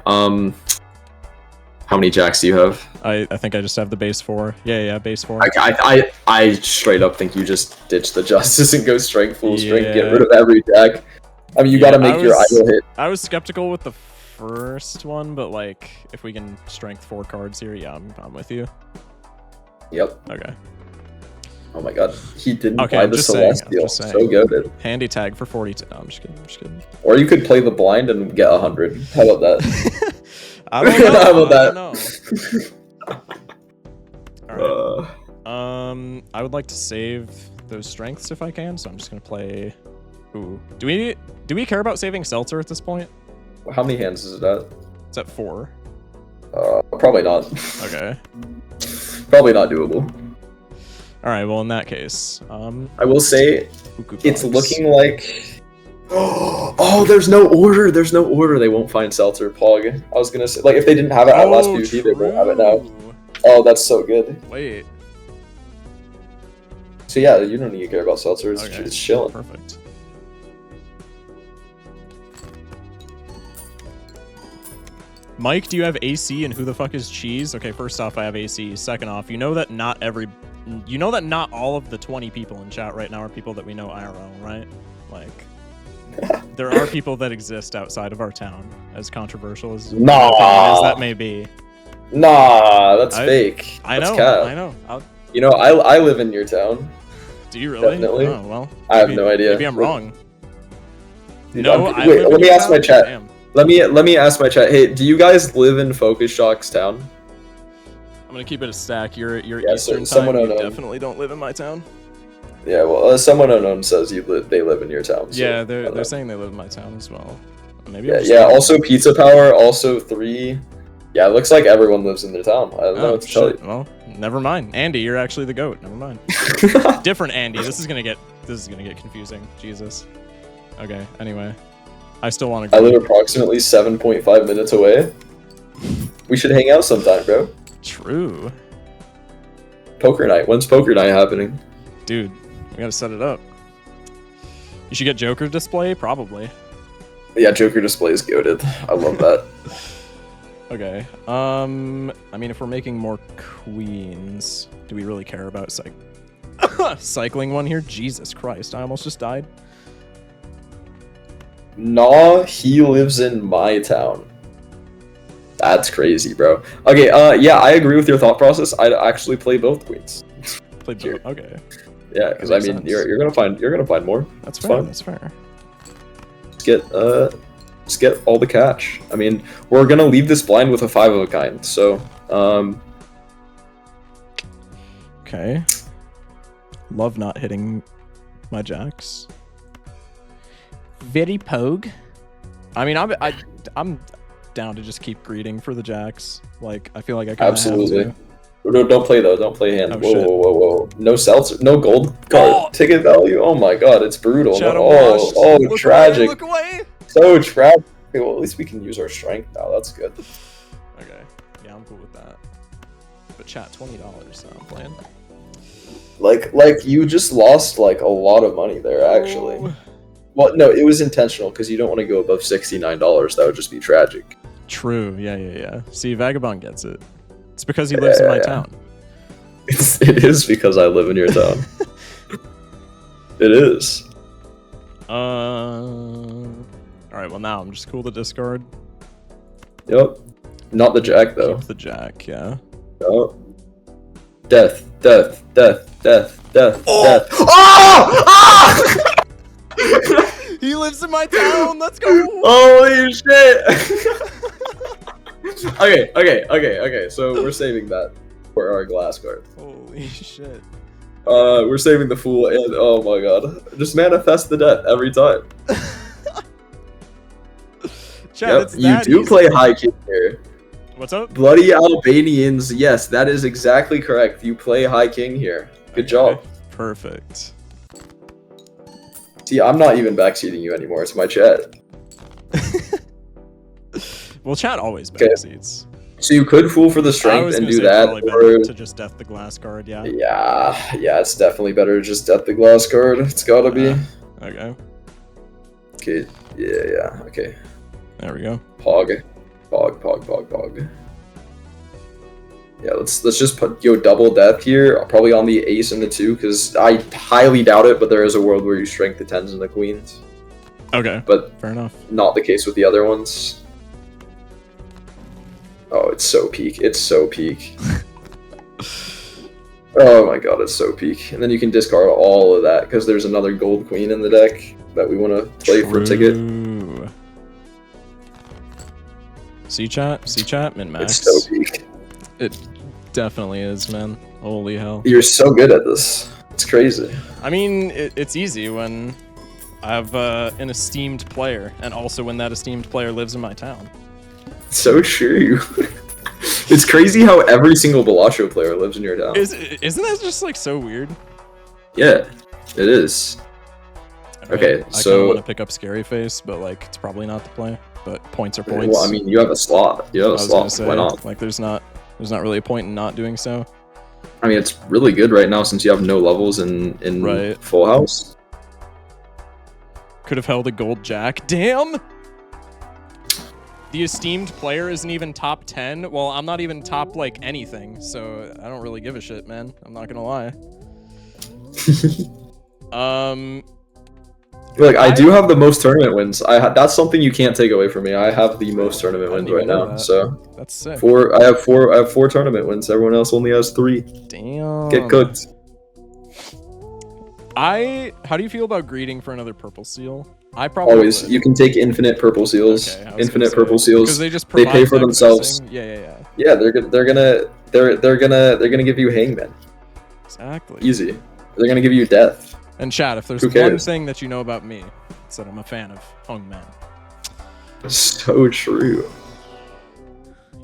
How many jacks do you have? I think I just have the base 4. Yeah, base 4. I straight up think you just ditch the justice and go strength, full strength, get rid of every jack. I mean, you gotta make your idle hit. I was skeptical with the first one, but like, if we can strength 4 cards here, yeah, I'm with you. Yep. Okay. Oh my god, he didn't buy the Celestial. So good. Handy tag for 42. No, I'm just kidding. Or you could play the blind and get 100. How about that? I don't know. How about that? Alright. I would like to save those strengths if I can, so I'm just gonna play. Ooh. Do we care about saving Seltzer at this point? How many hands is it at? It's at 4. Probably not. Okay. Probably not doable. Alright, well in that case, I will say it's looking like oh, there's no order. There's no order. They won't find Seltzer Pog. I was gonna say, like, if they didn't have it at last PvP, they won't have it now. Oh, that's so good. Wait. So yeah, you don't need to care about Seltzer. It's, Okay. it's chilling. Perfect. Mike, do you have AC, and who the fuck is Cheese? Okay, first off, I have AC. Second off, you know that not all of the 20 people in chat right now are people that we know IRL, right? Like, there are people that exist outside of our town, as controversial as that may be. Nah, that's fake. I that's know. Cat. I know. You know, I live in your town. Do you really? Definitely. Oh, well, I have no idea. Maybe I'm wrong. Dude, No, wait, let me ask my chat. Damn. Let me ask my chat. Hey, do you guys live in Focus Shock's town? I'm gonna keep it a stack. You're Yeah, Eastern time. someone You unknown. definitely don't live in my town. Yeah, well, someone unknown says they live in your town. So Yeah, they're saying they live in my town as well. Maybe. Yeah. Also, Pizza Power. Also, 3. Yeah, it looks like everyone lives in their town. I don't know what to tell you. Well, never mind. Andy, you're actually the goat. Never mind. Different Andy. This is gonna get confusing. Jesus. Okay. Anyway, I still want to. I live approximately 7.5 minutes away. We should hang out sometime, bro. True. Poker night. When's poker night happening? Dude, we gotta set it up. You should get Joker display, probably. Yeah, Joker display is goated. I love that. Okay. I mean, if we're making more queens, do we really care about cycling one here? Jesus Christ, I almost just died. Nah, he lives in my town. That's crazy, bro. Okay, yeah, I agree with your thought process. I'd actually play both queens. Play both. Okay. Yeah, because I mean, you're gonna find more. That's it's fair. fun. That's fair. Just get all the catch. I mean, we're gonna leave this blind with a 5 of a kind. So, Okay. Love not hitting my jacks. Very pogue. I mean, I'm down to just keep greeting for the jacks. Like, I feel like I kind of absolutely. have to. Don't play though. Don't play hand. Oh, whoa. No Seltzer. No gold card. Ticket value. Oh my god, it's brutal. Look tragic. Away, look away. So tragic. Okay, well, at least we can use our strength now. That's good. Okay. Yeah, I'm cool with that. But chat, $20. So I'm playing. Like you just lost like a lot of money there, actually. Oh. Well, no, it was intentional because you don't want to go above $69. That would just be tragic. True. Yeah. See, Vagabond gets it. It's because he lives in my town. It is because I live in your town. It is. All right. Well, now I'm just cool to discard. Yep. Not the jack though. Keep the jack. Yeah. No. Death. Death. Death. Death. Death. Oh! Death. Oh! Ah! He lives in my town. Let's go. Holy shit! Okay. So we're saving that for our glass card. Holy shit. We're saving the fool, and oh my god, just manifest the death every time. Chad, Yep, you do play high king here. What's up? Bloody Albanians, yes, that is exactly correct. You play high king here. Good job. Perfect. See, I'm not even backseating you anymore. It's my chat. Well, chat always backseats. So you could fool for the strength and do that, or to just death the glass card. Yeah. Yeah, it's definitely better to just death the glass card. It's gotta be. Okay. Okay. Yeah. Okay. There we go. Pog. Yeah, let's just put double death here, probably on the ace and the 2, because I highly doubt it, but there is a world where you strength the 10s and the queens. Okay. But fair enough. Not the case with the other ones. Oh, it's so peak. It's so peak. Oh my god, it's so peak. And then you can discard all of that because there's another gold queen in the deck that we want to play for a ticket. C-chat, min-max. It's so peak. It definitely is, man. Holy hell. You're so good at this. It's crazy. I mean, it's easy when I have an esteemed player, and also when that esteemed player lives in my town. So true. It's crazy how every single Balatro player lives in your town. Isn't that just like so weird? Yeah, it is. Okay, I so kind of want to pick up Scary Face, but like it's probably not the play. But points are points. Well, I mean, you have a slot. You have a slot. Say, why not? Like, there's not really a point in not doing so. I mean, it's really good right now since you have no levels in right. Full House. Could have held a gold jack. Damn. The esteemed player isn't even top 10. Well, I'm not even top, like, anything, so I don't really give a shit, man. I'm not gonna lie. Like, I do have the most tournament wins. That's something you can't take away from me. I have the most tournament wins right now, so... That's sick. I have four tournament wins. Everyone else only has 3. Damn. Get cooked. How do you feel about greeting for another purple seal? I probably always would. You can take infinite purple seals. Okay, infinite purple seals. Because they just pay for themselves. Yeah. Yeah, they're gonna give you hangman. Exactly. Easy. They're gonna give you death. And Chad, if there's one thing that you know about me, it's that I'm a fan of hangman. So true.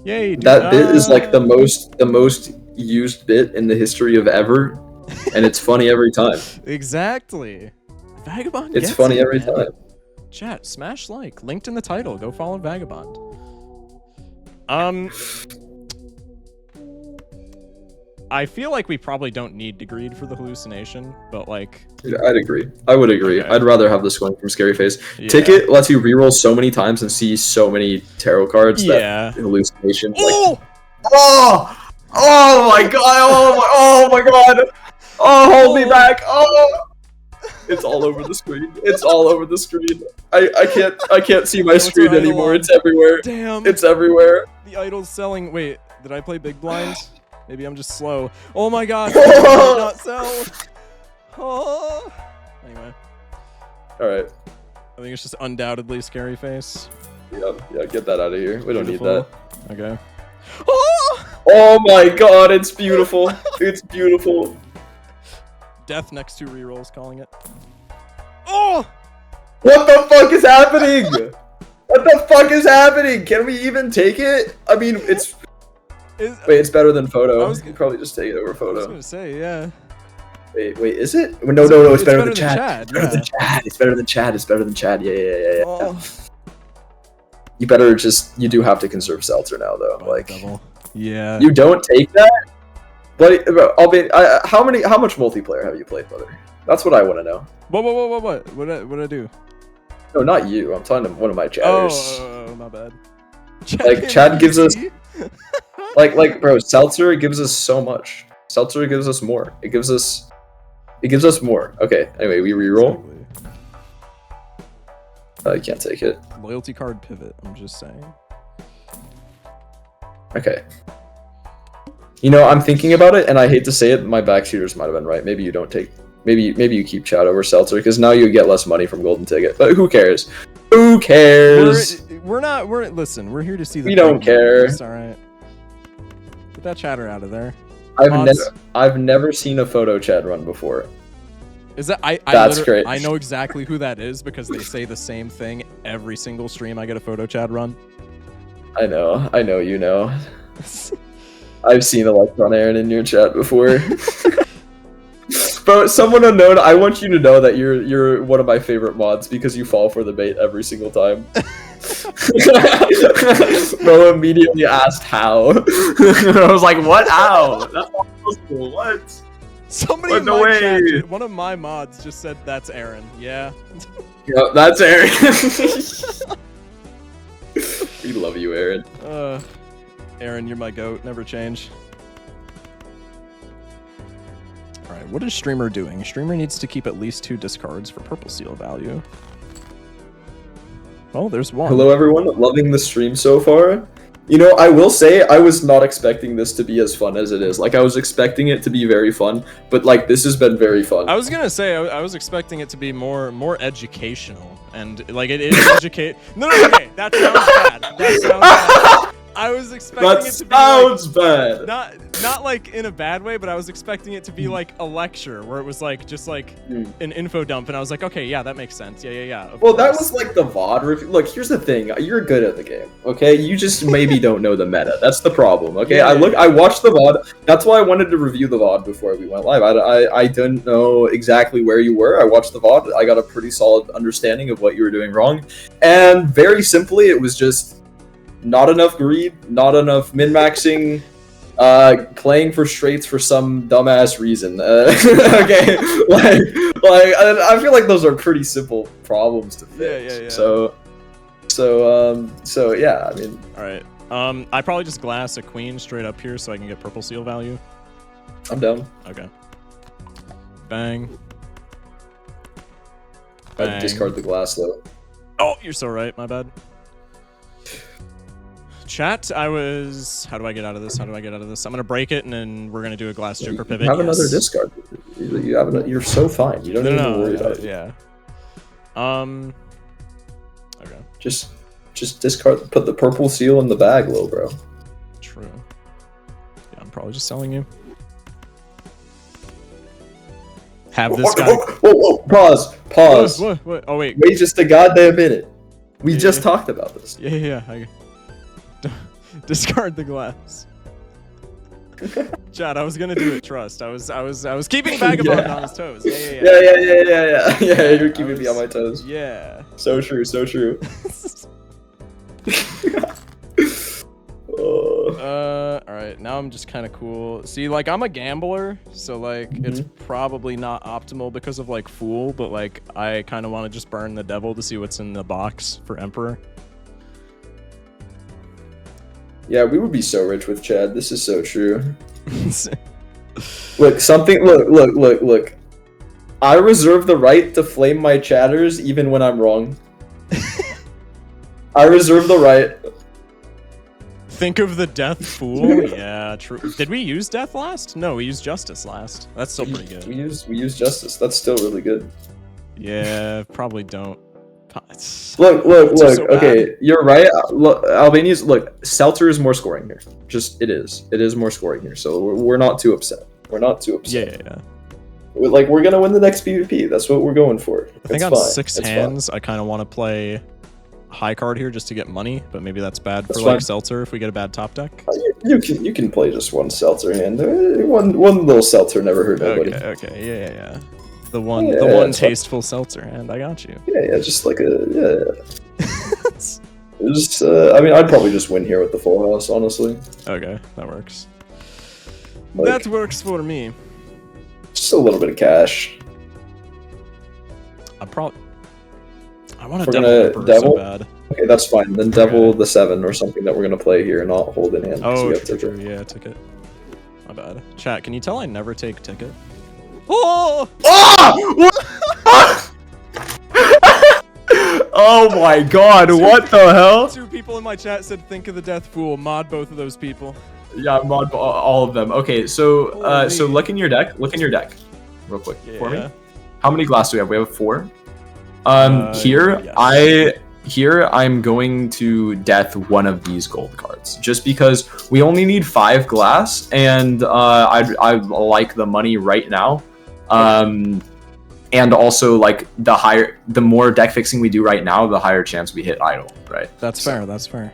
Yay! That bit is like the most used bit in the history of ever, and it's funny every time. Exactly. Vagabond. It's funny every time. Chat, smash like, linked in the title. Go follow Vagabond. I feel like we probably don't need to greed for the hallucination, but like... Yeah, I'd agree. I would agree. Okay. I'd rather have this going from Scary Face. Yeah. Ticket lets you reroll so many times and see so many tarot cards that hallucination... Oh! Like, oh my god! Oh my god! Oh, hold me back! Oh! It's all over the screen. It's all over the screen. I can't see my screen anymore. It's everywhere. Damn. It's everywhere. The idol's selling. Wait, did I play Big Blind? Maybe I'm just slow. Oh my god. I did not sell. Oh. Anyway. Alright. I think it's just undoubtedly Scary Face. Yeah, get that out of here. We don't need that. Okay. Oh my god, it's beautiful. It's beautiful. Death next to rerolls, calling it. Oh! What the fuck is happening? What the fuck is happening? Can we even take it? I mean, it's... Wait, it's better than photo. You can probably just take it over photo. I was gonna say, yeah. Wait, is it? No, it's better than Chad. It's better than Chad. It's better than Chad. It's better than Chad. Yeah. Oh. You better just... You do have to conserve Seltzer now, though. Like... Yeah. You don't take that? But how much multiplayer have you played, brother? That's what I want to know. What did I do? No, not you. I'm talking to one of my chatters. Oh, my bad. Like Chad gives us, like bro, Seltzer gives us so much. Seltzer gives us more. It gives us more. Okay. Anyway, we reroll. Exactly. You can't take it. Loyalty card pivot. I'm just saying. Okay. You know, I'm thinking about it, and I hate to say it, my backseaters might have been right. Maybe you don't take. Maybe you keep Chad over Seltzer because now you get less money from Golden Ticket. But who cares? Who cares? Listen. We're here to see the. We don't care. All right. Get that chatter out of there. I've never seen a photo Chad run before. Is that That's great. I know exactly who that is because they say the same thing every single stream I get a photo Chad run. I know, you know. I've seen Electron Aaron in your chat before. Bro, someone unknown, I want you to know that you're one of my favorite mods because you fall for the bait every single time. Bro immediately asked how. I was like, what? How? That's not possible. What? Somebody in my chat, one of my mods just said that's Aaron. Yeah. Yep, that's Aaron. We love you, Aaron. Aaron, you're my goat. Never change. Alright, what is Streamer doing? Streamer needs to keep at least 2 discards for purple seal value. Oh, there's one. Hello, everyone. Loving the stream so far. You know, I will say I was not expecting this to be as fun as it is. Like, I was expecting it to be very fun, but like this has been very fun. I was gonna say I was expecting it to be more educational, and like it is educate. No, okay, that sounds bad. That sounds bad. I was expecting it to be bad. Not like in a bad way, but I was expecting it to be like a lecture where it was like just like an info dump, and I was like, okay, yeah, that makes sense. Yeah. Well, that was like the VOD review. Look, here's the thing: you're good at the game, okay? You just maybe don't know the meta. That's the problem, okay? Yeah, I watched the VOD. That's why I wanted to review the VOD before we went live. I didn't know exactly where you were. I watched the VOD. I got a pretty solid understanding of what you were doing wrong, and very simply, it was just not enough greed, not enough min-maxing, playing for straights for some dumbass reason. Okay, like I feel like those are pretty simple problems to fix. Yeah. So yeah, I mean. All right. I probably just glass a queen straight up here so I can get purple seal value. I'm down. Okay. Bang. I'd discard the glass though. Oh, you're so right. My bad. Chat, how do I get out of this? I'm gonna break it and then we're gonna do a glass joker pivot. You have another discard. You're so fine. You don't need to worry about it. Yeah. Okay. Just discard. Put the purple seal in the bag, little bro. True. Yeah, I'm probably just selling you. Have this guy. Whoa, pause. What? Oh wait. Wait just a goddamn minute. We just talked about this. Yeah. Discard the glass. Chad, I was gonna do it. Trust. I was keeping Vagabond on his toes. Yeah. You're keeping me on my toes. Yeah. So true. Alright, now I'm just kind of cool. See, like, I'm a gambler, so, like, it's probably not optimal because of, like, Fool, but, like, I kind of want to just burn the devil to see what's in the box for Emperor. Yeah, we would be so rich with Chad. This is so true. Look. I reserve the right to flame my chatters even when I'm wrong. I reserve the right. Think of the Death Fool? Yeah, true. Did we use Death last? No, we used Justice last. That's still pretty good. We use Justice. That's still really good. Yeah, probably don't. Look. Okay, you're right. Look, Albania's Seltzer is more scoring here. It is more scoring here. So we're not too upset. Yeah. We're gonna win the next PvP. That's what we're going for. I think on 6 hands, I kind of want to play high card here just to get money, but maybe that's bad for like Seltzer if we get a bad top deck. You can play just one Seltzer hand. One little Seltzer never hurt nobody. Okay, yeah. The one tasteful Seltzer hand. I got you. Yeah, just like I'd probably just win here with the full house, honestly. Okay, that works. That works for me. Just a little bit of cash. I want We're a gonna devil devil? so bad. Okay, that's fine. Then devil the 7 or something that we're gonna play here, not hold in hand. Oh, we have true, ticket. yeah, ticket. My bad. Chat, can you tell I never take ticket? Oh! Ah! Oh my god, what the hell? 2 people in my chat said think of the death fool. Mod both of those people. Yeah, mod all of them. Okay, so so Holy. look in your deck. Look in your deck, real quick for me. Yeah. How many glass do we have? We have 4. Here I'm going to death one of these gold cards, just because we only need 5 glass, and I like the money right now. And also, like, the more deck fixing we do right now, the higher chance we hit idle, right? That's fair. That's fair.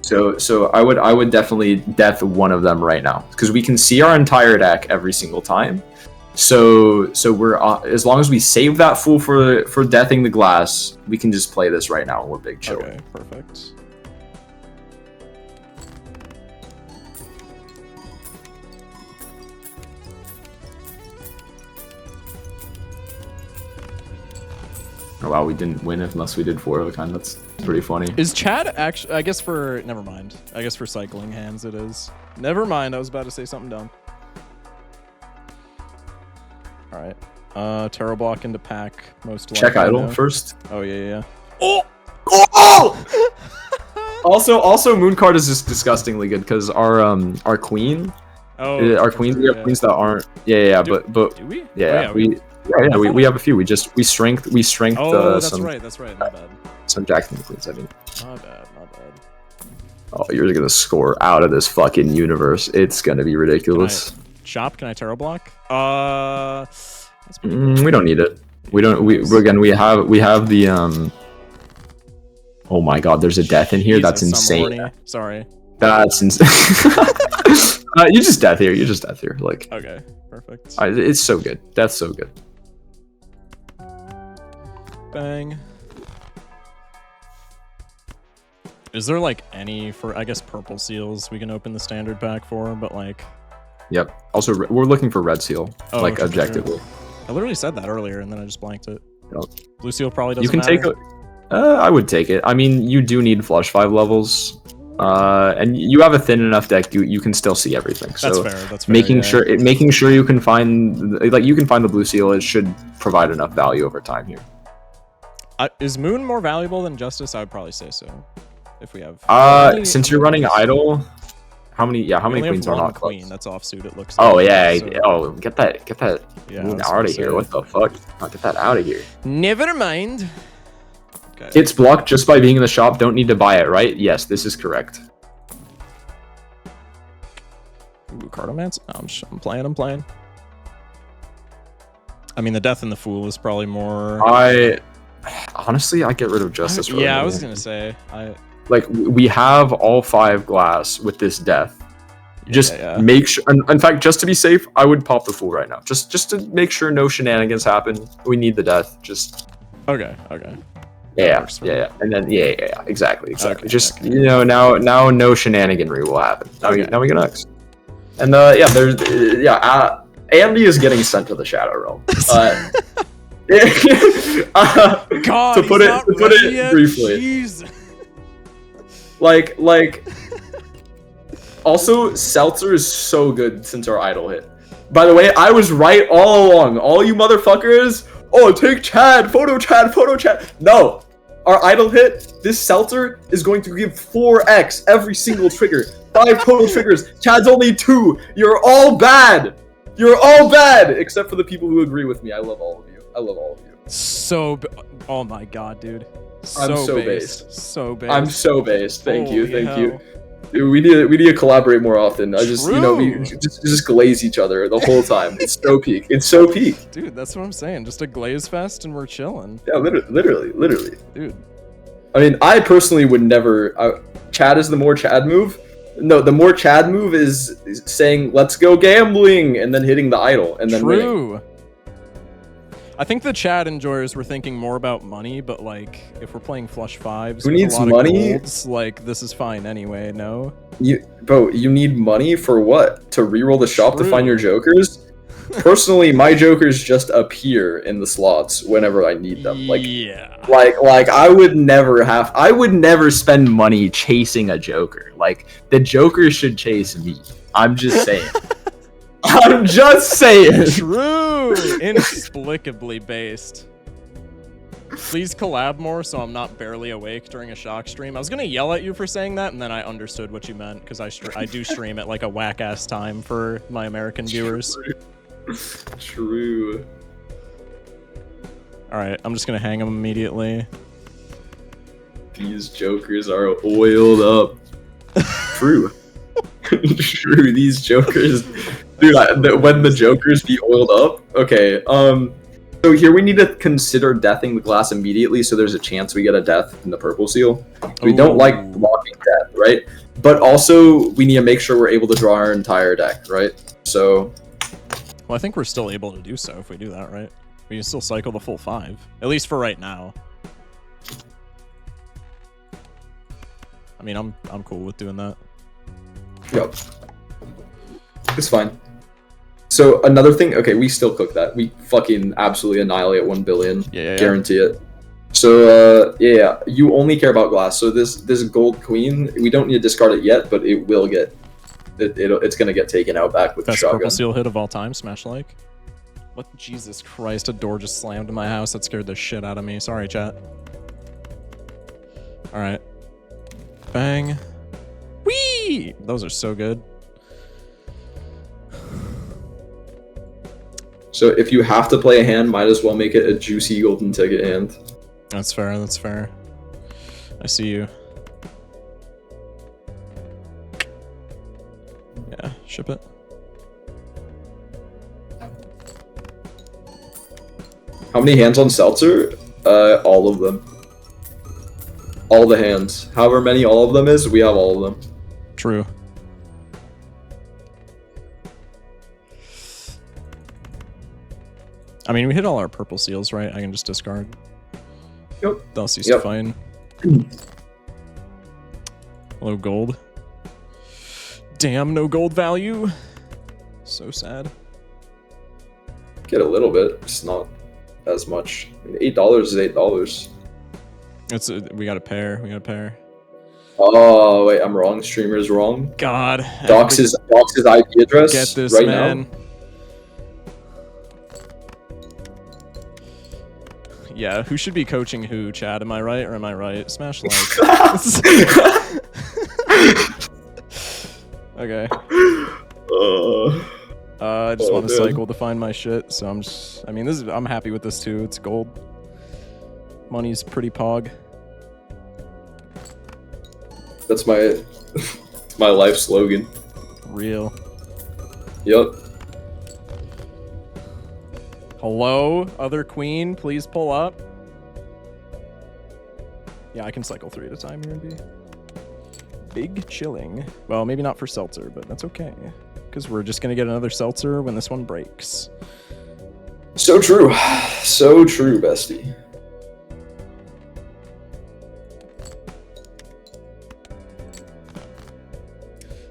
So I would definitely death one of them right now, because we can see our entire deck every single time. So we're as long as we save that fool for deathing the glass, we can just play this right now and we're big chill. Okay, perfect. Oh wow, we didn't win unless we did 4 of a kind. That's pretty funny. Is Chad actually? I guess for never mind. I guess for cycling hands it is. Never mind. I was about to say something dumb. All right. Terror block into pack. Most Check likely idle now. first. Oh yeah. Oh! Also, moon card is just disgustingly good because our queen. Oh. Our queens. We have queens that aren't. Yeah. But Do we? yeah, Oh, we have a few. We strength. Oh, that's some, right. That's right. My bad. Some Jackson queens. I mean. My bad. Oh, you're gonna score out of this fucking universe. It's gonna be ridiculous. Shop? Can I tarot block? That's pretty good. We don't need it. We don't. We have the Oh my god, there's a death in here. Jesus, That's insane. horny. Sorry. That's insane. You just death here. You just death here. Like. Okay. Perfect. It's so good. That's so good. Bang. Is there like any for I guess purple seals we can open the standard pack for, but like. Yep. Also, we're looking for red seal, like true, objectively. true. I literally said that earlier and then I just blanked it. Yep. Blue seal probably doesn't You can matter. take. I would take it. I mean, you do need flush 5 levels, and you have a thin enough deck. You can still see everything. So That's fair. That's fair. making yeah. making sure you can find the blue seal. It should provide enough value over time here. Is Moon more valuable than Justice? I would probably say so. If we have. Since you're running idle, how many queens are not queen? close? That's offsuit. It looks. Oh like, yeah. so- Oh, get that Yeah, Moon I was out gonna of here. say. What the fuck? Oh, get that out of here. Never mind. Okay. It's blocked just by being in the shop. Don't need to buy it, right? Yes, this is correct. Ooh, Cartomance? I'm playing. I mean, the Death and the Fool is probably more. Honestly, I get rid of Justice. for Yeah, I the was moment. gonna say. Like we have all 5 glass with this death. Just Yeah. make sure. In fact, just to be safe, I would pop the fool right now. Just to make sure no shenanigans happen. We need the death. Just Okay. yeah, works for me. and then yeah, exactly. Okay, Just okay. now no shenaniganry will happen. Now Okay. we go next. And Andy is getting sent to the Shadow Realm. God, to put he's it not to put ready it yet? briefly. Jeez. Like also Seltzer is so good since our idol hit. By the way, I was right all along. All you motherfuckers, take Chad, photo Chad. No. Our idol hit, this Seltzer is going to give 4x every single trigger. 5 total triggers. Chad's only 2. You're all bad. Except for the people who agree with me. I love all of you. Oh my god, dude. I'm so based. based. So based. I'm so based. Thank you. hell. Dude, we need to collaborate more often. I just we True. just glaze each other the whole time. It's so peak. Dude, that's what I'm saying. Just a glaze fest and we're chilling. Yeah, literally. Dude. I mean, I personally would never. Chad is the more Chad move. No, the more Chad move is saying "Let's go gambling" and then hitting the idol and then winning. True. I think the chat enjoyers were thinking more about money, but like if we're playing flush fives, Who with needs a lot money? Of golds, like this is fine anyway. No. You need money for what? To reroll the shop to find your True. jokers? Personally, my jokers just appear in the slots whenever I need them. Like, yeah. like I would never spend money chasing a joker. Like the joker should chase me. I'm just saying. I'm just saying. True. Inexplicably based. Please collab more so I'm not barely awake during a shock stream. I was gonna yell at you for saying that, and then I understood what you meant because I do stream at like a whack ass time for my American viewers. True. All right, I'm just gonna hang them immediately. These jokers are oiled up. True. True. These jokers, dude. When the jokers be oiled up, okay. So here we need to consider deathing the glass immediately, so there's a chance we get a death in the purple seal. We don't like blocking death, right? But also we need to make sure we're able to draw our entire deck, right? So. Well, I think we're still able to do so if we do that, right? We can still cycle the full 5, at least for right now. I mean, I'm cool with doing that. Yep. It's fine. So another thing, okay, we still cook that. We fucking absolutely annihilate 1 billion. Yeah. Guarantee it. So yeah, you only care about glass. So this gold queen, we don't need to discard it yet, but it will get it's gonna get taken out back with the Best shotgun. purple seal hit of all time, smash like. What? Jesus Christ, a door just slammed in my house. That scared the shit out of me. Sorry, chat. All right. Bang. Whee! Those are so good. So if you have to play a hand, might as well make it a juicy golden ticket hand. That's fair, that's fair. I see you. Yeah, ship it. How many hands on Seltzer? All of them. All the hands. However many all of them is, we have all of them. True. I mean, we hit all our purple seals, right? I can just discard. Yep. They'll cease to fine. Hello, gold. Damn, no gold value. So sad. Get a little bit, it's not as much. I mean, $8 is $8. We got a pair. We got a pair. Oh wait, I'm wrong. Streamer's wrong. God. Docs his IP address. Get this, right man. Now. Yeah, who should be coaching who, Chad? Am I right or am I right? Smash like. Okay. I just want to cycle to find my shit, so I'm happy with this too. It's gold. Money's pretty pog. That's my life slogan. Real. Yep. Hello, other queen, please pull up. Yeah, I can cycle 3 at a time here and be big chilling. Well, maybe not for Seltzer, but that's okay. Because we're just going to get another Seltzer when this one breaks. So true. So true, bestie.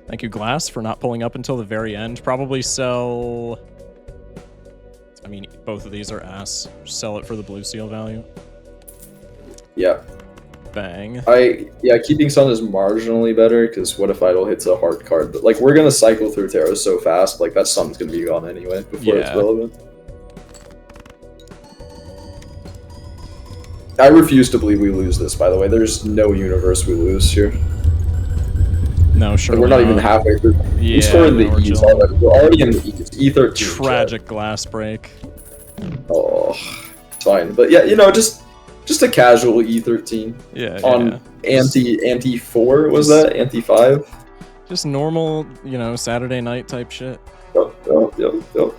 Thank you, Glass, for not pulling up until the very end. Probably sell... I mean, both of these are ass. Sell it for the blue seal value. Yeah. Bang. Keeping Sun is marginally better, because what if Idol hits a hard card? But, like, we're going to cycle through Tarot so fast, like, that Sun's going to be gone anyway before it's relevant. I refuse to believe we lose this, by the way. There's no universe we lose here. No, sure. Like, we're not even halfway through. Yeah, we scored in the E's already. We're already in the E's. E13. Tragic glass break. Oh, fine. But yeah, just a casual E13. Yeah. On ante 4 was that? Ante 5? Just normal, Saturday night type shit. Yep.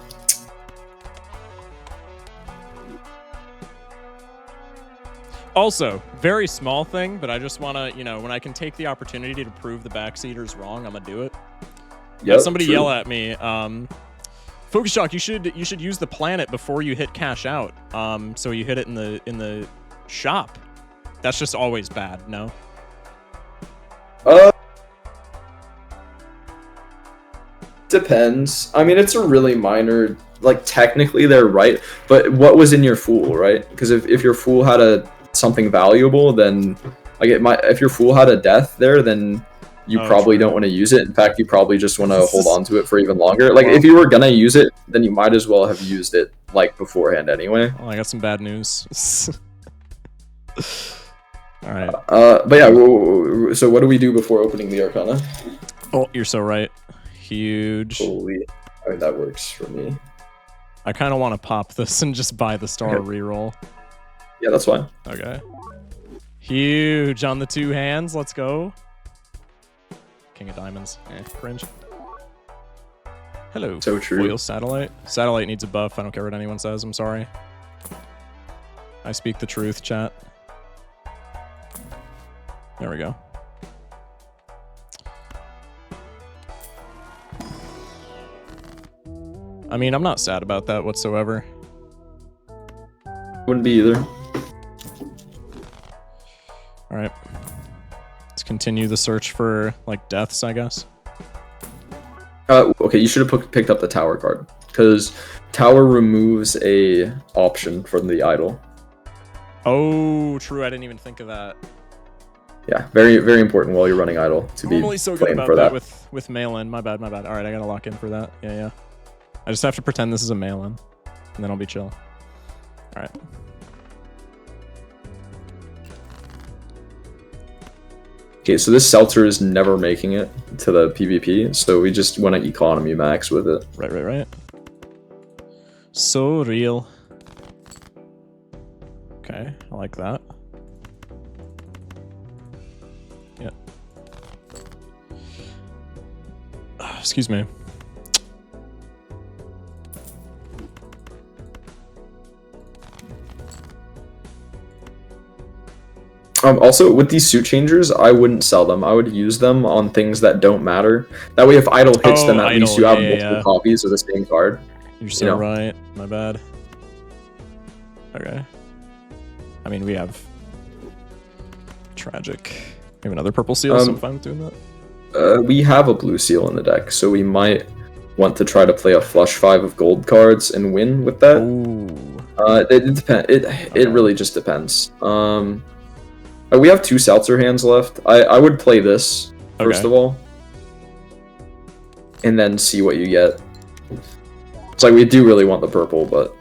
Also, very small thing, but I just want to, when I can take the opportunity to prove the backseaters wrong, I'm going to do it. Yep, Somebody yell at me Focus Shock, you should use the planet before you hit cash out. So you hit it in the shop. That's just always bad, no? Depends. I mean, it's a really minor, like, technically they're right, but what was in your Fool, right? Because if your Fool had something valuable, then, like, if your Fool had a death there, then you probably don't want to use it. In fact, you probably just want to hold on to it for even longer. Like, if you were gonna use it, then you might as well have used it, like, beforehand anyway. Well, I got some bad news. All right. But yeah, so what do we do before opening the Arcana? Oh, you're so right. Huge. Holy, I mean, that works for me. I kind of want to pop this and just buy the star reroll. Yeah, that's fine. Okay. Huge on the 2 hands. Let's go. King of Diamonds. Cringe. Hello. So true. Foil Satellite. Satellite needs a buff. I don't care what anyone says. I'm sorry. I speak the truth, chat. There we go. I mean, I'm not sad about that whatsoever. Wouldn't be either. All right. Let's continue the search for, like, deaths, I guess. Okay, you should have picked up the Tower card, because Tower removes a option from the idol. Oh, true. I didn't even think of that. Yeah, very, very important while you're running idle to be Normally so good playing about for that. with mail-in. My bad. All right, I gotta lock in for that. Yeah. I just have to pretend this is a mail-in, and then I'll be chill. All right. Okay, so this Seltzer is never making it to the PvP, so we just want to economy max with it. Right. So real. Okay, I like that. Yeah. Excuse me. Also, with these suit changers, I wouldn't sell them. I would use them on things that don't matter. That way, if idle hits them, at least you have multiple copies of the same card. You're so right. My bad. Okay. I mean, we have tragic. We have another purple seal, so I'm fine with doing that. We have a blue seal in the deck, so we might want to try to play a flush 5 of gold cards and win with that. Ooh. It depends. It really just depends. We have 2 Seltzer hands left. I would play this first of all, and then see what you get. It's like we do really want the purple, but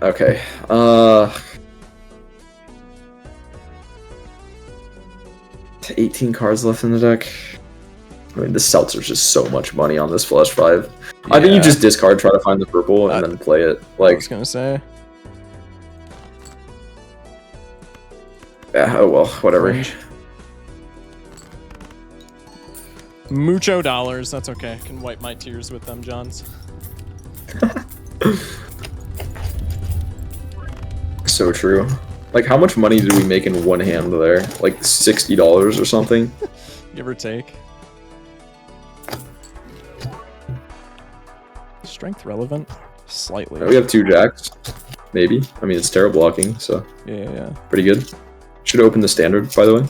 okay. 18 cards left in the deck. I mean, this Seltzer's just so much money on this flush 5. Yeah. I think you just discard, try to find the purple, and then play it. Like, I was gonna say. Yeah, oh well, whatever. Mucho dollars, that's okay. Can wipe my tears with them, Johns. So true. Like, how much money did we make in one hand there? Like $60 or something? Give or take. Strength relevant? Slightly. We have 2 jacks. Maybe. I mean, it's terrible blocking, so. Yeah. Pretty good. Should open the standard, by the way.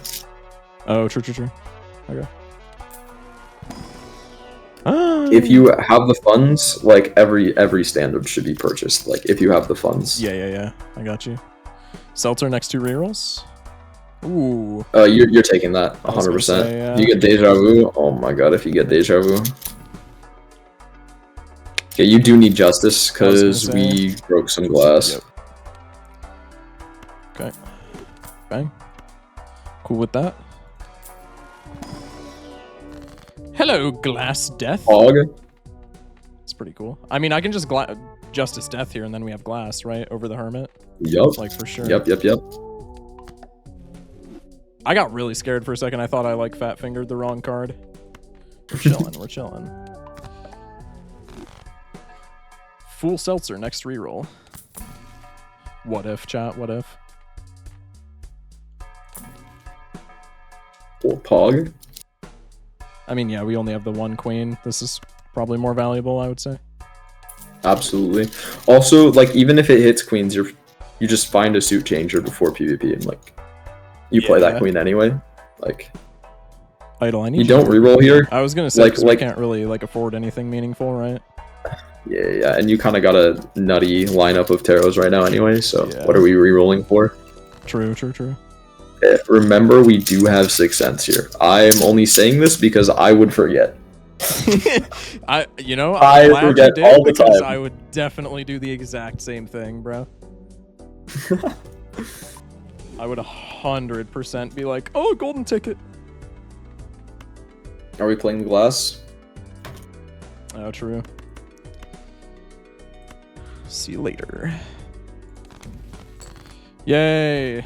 Oh, true. Okay. If you have the funds, like, every standard should be purchased. Like, if you have the funds. Yeah. I got you. Seltzer next 2 rerolls. Ooh. You're taking that 100%. You get Deja Vu. Oh my god, if you get Deja Vu. Okay, you do need Justice, because we broke some glass. Yep. Okay. Bang. Cool with that. Hello, Glass Death. Hog. It's pretty cool. I mean, I can just Justice Death here, and then we have Glass, right? Over the Hermit. Yup. Like, for sure. Yep. I got really scared for a second. I thought I, like, fat-fingered the wrong card. We're chilling. Fool Seltzer, next reroll. What if, chat? What if? Or Pog. I mean, yeah, we only have the 1 queen. This is probably more valuable, I would say. Absolutely. Also, like even if it hits queens, you just find a suit changer before PvP and like you play that queen anyway. Like Idle, I need you don't reroll here. I was gonna say like, we can't really like afford anything meaningful, right? Yeah, and you kind of got a nutty lineup of tarots right now anyway. So what are we rerolling for? True. Remember, we do have Sixth Sense here. I'm only saying this because I would forget. I forget all the time. I would definitely do the exact same thing, bro. I would 100% be like, oh, golden ticket. Are we playing the glass? Oh, true. See you later. Yay!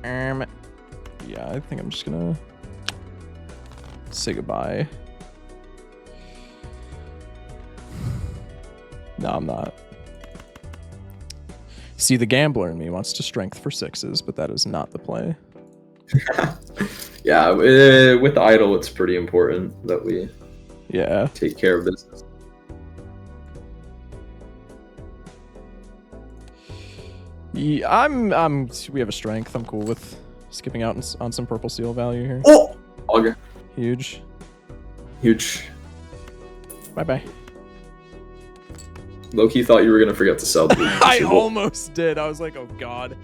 Yeah, I think I'm just gonna say goodbye. No, I'm not. See, the gambler in me wants to strength for 6s, but that is not the play. Yeah, with the idol, it's pretty important that we take care of business. Yeah, we have a strength. I'm cool with skipping out on some purple seal value here. Oh! Okay. Huge. Bye-bye. Loki thought you were gonna forget to sell the I almost did. I was like, oh god.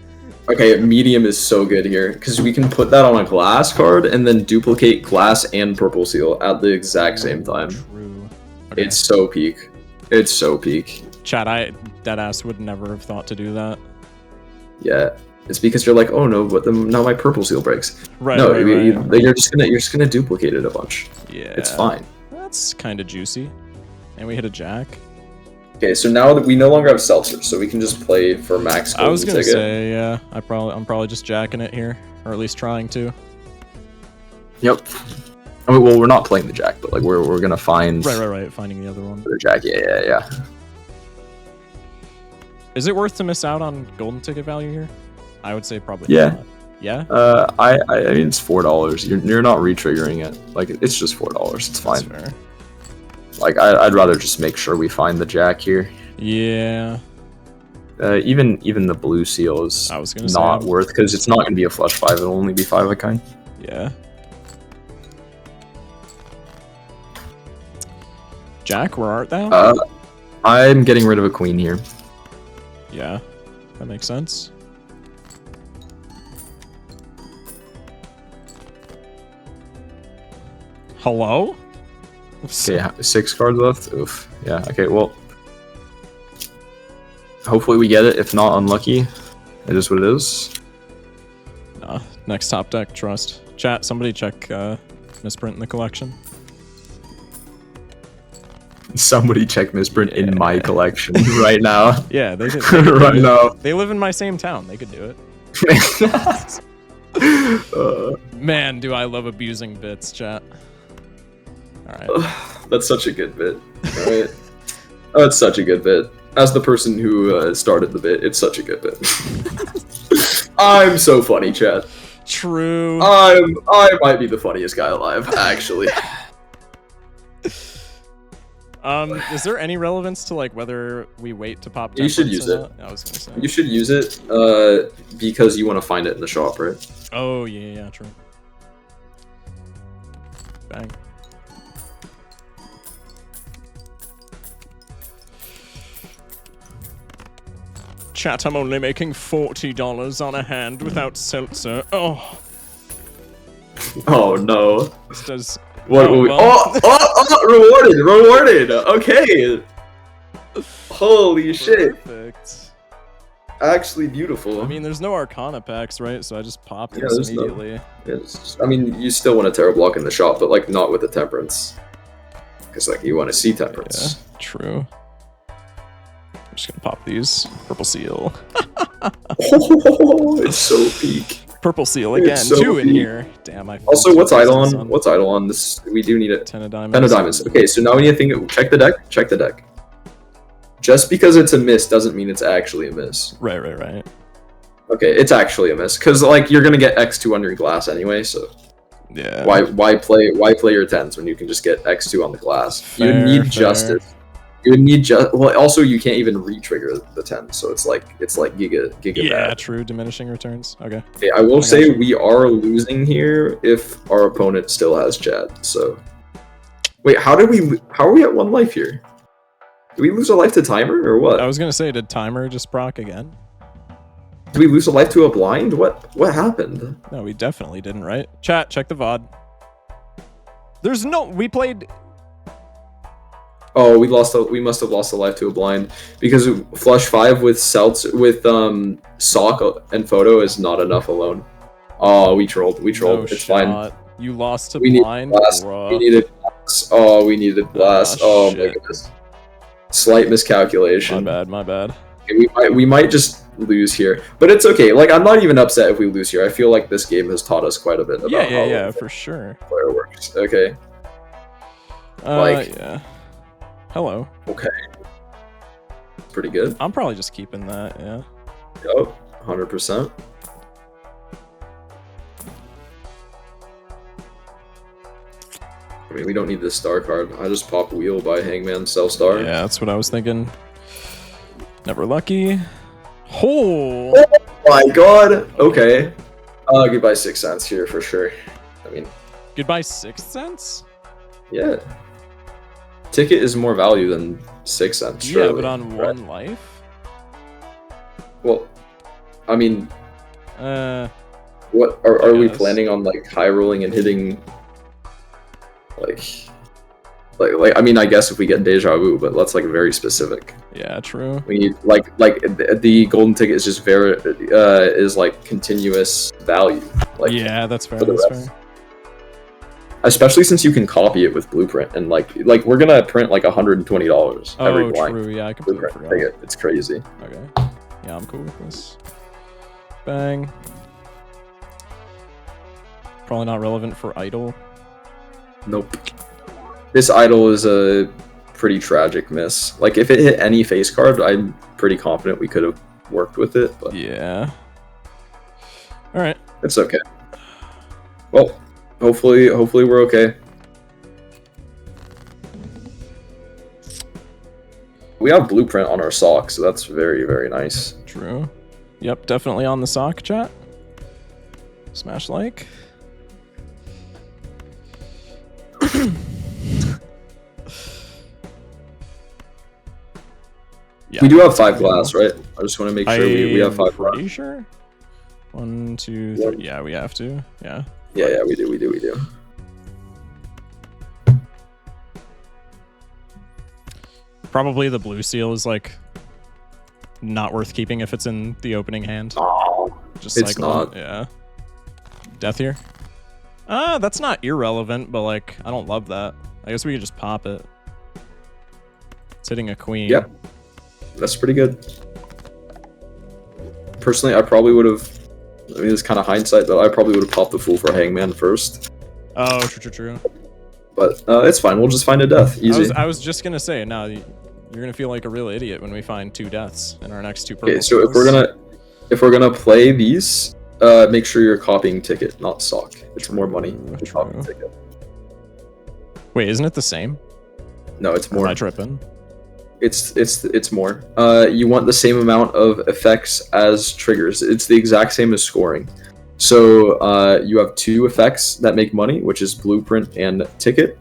Okay, medium is so good here because we can put that on a glass card and then duplicate glass and purple seal at the exact same time. True. Okay. It's so peak. It's so peak. Chat, I deadass would never have thought to do that. Yeah, it's because you're like, oh no, but now my purple seal breaks. Right. No, right. you're just gonna duplicate it a bunch. Yeah. It's fine. That's kind of juicy. And we hit a jack. Okay, so now that we no longer have seltzer, so we can just play for max golden I was gonna ticket. say, yeah, I'm probably just jacking it here, or at least trying to. Yep. I mean, well, we're not playing the jack, but like we're gonna find. Right. Finding the other one. The jack, yeah. Is it worth to miss out on golden ticket value here? I would say probably. Yeah. Not. Yeah. I mean it's $4. You're not re-triggering it. Like it's just $4. It's fine. That's fair. Like I'd rather just make sure we find the jack here. Yeah. Even the blue seal is not worth because it's not gonna be a flush 5. It'll only be 5 of kind. Yeah. Jack, where art thou? I'm getting rid of a queen here. Yeah, that makes sense. Hello? Okay, 6 cards left. Oof. Yeah. Okay. Well, hopefully we get it. If not, unlucky. It is what it is. Nah. Next top deck. Trust. Chat. Somebody check misprint in the collection. Somebody check misprint in my collection right now. Yeah, they could. Right now. They live in my same town. They could do it. Man, do I love abusing bits, chat. Alright. That's such a good bit. Alright. Oh, it's such a good bit. As the person who started the bit, it's such a good bit. I'm so funny, chat. True. I might be the funniest guy alive, actually. Is there any relevance to like whether we wait to pop? You should use it. I was gonna say. You should use it because you want to find it in the shop, right? Oh yeah, true. Bang. Chat, I'm only making $40 on a hand without seltzer. Oh. Oh no. This does. What? Rewarded. Okay. Holy shit. Perfect. Actually beautiful. I mean, there's no Arcana packs, right? So I just pop this immediately. I mean, you still want a Terror block in the shop, but like not with the Temperance. Because like you want to see Temperance. Yeah, true. I'm just gonna pop these. Purple seal. Oh, it's so peak. Purple seal again. So 2 in here. Damn, I. Also, what's idle on? What's idle on this? We do need it. 10 of diamonds. 10 of diamonds. Okay, so now we need to think. Check the deck. Check the deck. Just because it's a miss doesn't mean it's actually a miss. Right. Okay, it's actually a miss because like you're gonna get X2 under glass anyway, so. Yeah. Why play your 10s when you can just get X2 on the glass? You Fair, need fair. justice. You would need well. Also, you can't even re-trigger the 10, so it's like giga Yeah, bad. true. Diminishing returns. Okay. Okay, I will say gotcha. we are losing here if our opponent still has Chad. So, wait, how are we at 1 life here? Did we lose a life to timer or what? I was gonna say, did timer just proc again? Did we lose a life to a blind? What happened? No, we definitely didn't, right? Chat, check the VOD. There's no... We played... Oh, we must have lost a life to a blind because flush 5 with sock and photo is not enough alone. Oh, we trolled. No it's shot. fine. You lost to We need blind? blast. Bruh. We needed blast. Oh, we needed blast. Oh my shit. goodness. Slight miscalculation. My bad. Okay, we might just lose here, but it's okay. Like, I'm not even upset if we lose here. I feel like this game has taught us quite a bit about Yeah, for sure. player works. Okay. Yeah. Hello. Okay. Pretty good. I'm probably just keeping that, yeah. Yup, 100%. I mean, we don't need this star card. I just pop wheel by Hangman, sell star. Yeah, that's what I was thinking. Never lucky. Oh! Oh my god! Okay. Goodbye 6 cents here for sure. I mean, Goodbye 6 cents? yeah. Ticket is more value than 6 cents, surely, Yeah, but on right? 1 life? Well, I mean, what are we Yes. planning on, like, high rolling and hitting, like I mean, I guess if we get deja vu, but that's like very specific. Yeah, true. We need like the golden ticket is just very is like continuous value. Like, Yeah, that's fair, for the that's rest. fair. Especially since you can copy it with blueprint and like we're gonna print like $120 every Oh, blind true, yeah, I completely blueprint forgot. ticket. It's crazy. Okay. Yeah, I'm cool with this. Bang. Probably not relevant for idle. Nope. This idol is a pretty tragic miss. Like, if it hit any face card, I'm pretty confident we could have worked with it, but Yeah. Alright. it's okay. Well, hopefully we're okay. We have blueprint on our sock, so that's very, very nice. True. Yep, definitely on the sock, chat. Smash like. Yeah, We do have 5 glass, right? I just want to make sure we have 5 glass. Pretty sure. 1, 2, 3. Yeah, we have to. Yeah. Yeah, we do. Probably the blue seal is like not worth keeping if it's in the opening hand. Oh, Just it's cycle not. it, yeah. Death here. That's not irrelevant, but like I don't love that. I guess we could just pop it. It's hitting a queen. Yep. That's pretty good. Personally, I probably would have. I mean, it's kind of hindsight, but I probably would have popped the fool for Hangman first. Oh, true. But it's fine. We'll just find a death. Easy. I was just gonna say, no, you're gonna feel like a real idiot when we find 2 deaths in our next 2 purple. Okay, so if we're gonna play these, make sure you're copying ticket, not sock. It's more money to copy ticket. Wait, isn't it the same? No, it's more. Am I tripping? It's more. You want the same amount of effects as triggers. It's the exact same as scoring. So you have 2 effects that make money, which is blueprint and ticket,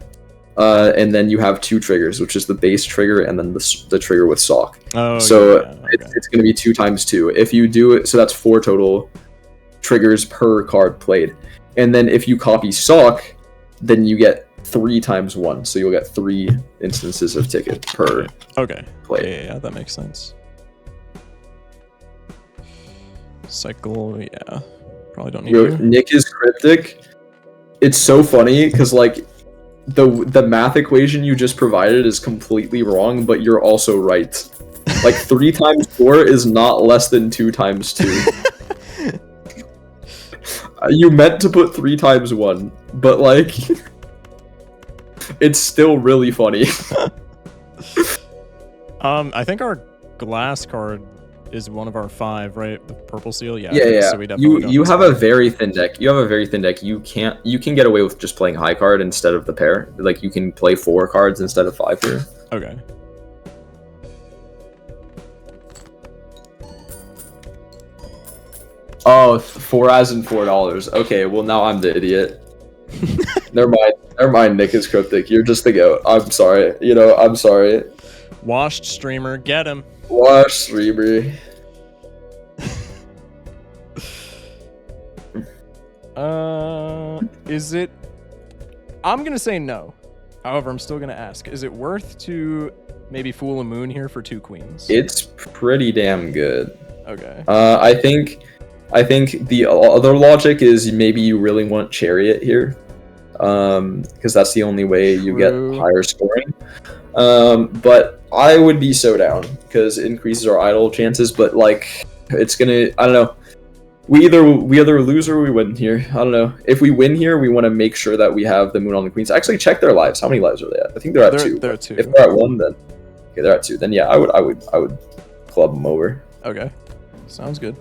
and then you have 2 triggers, which is the base trigger and then the trigger with sock. Oh, so yeah, okay. it's going to be 2 times 2. If you do it, so that's 4 total triggers per card played. And then if you copy sock, then you get 3 times 1, so you'll get 3 instances of ticket per play. Yeah, that makes sense. Cycle, yeah. Probably don't need to. Nick is cryptic. It's so funny because like the math equation you just provided is completely wrong, but you're also right. Like 3 times 4 is not less than 2 times 2. You meant to put 3 times 1, but like it's still really funny. I think our glass card is one of our 5, right? The purple seal. Yeah. Yeah. So we definitely don't You have discard a very thin deck. You have a very thin deck. You can get away with just playing high card instead of the pair. Like you can play 4 cards instead of 5 here. Okay. Oh, 4 as in $4. Okay, well now I'm the idiot. Never mind. Nick is cryptic. You're just the goat. I'm sorry. I'm sorry. Washed streamer, get him. Wash streamer. Is it? I'm gonna say no. However, I'm still gonna ask. Is it worth to maybe fool a moon here for 2 queens? It's pretty damn good. Okay. I think the other logic is maybe you really want Chariot here, because that's the only way you get higher scoring. But I would be so down because it increases our idle chances. But like, it's gonna, I don't know. We either lose or we win here. I don't know. If we win here, we want to make sure that we have the moon on the queens. Actually, check their lives. How many lives are they at? I think they're at 2. They're at 2. If they're at 1, then okay, they're at 2. Then yeah, I would club them over. Okay, sounds good.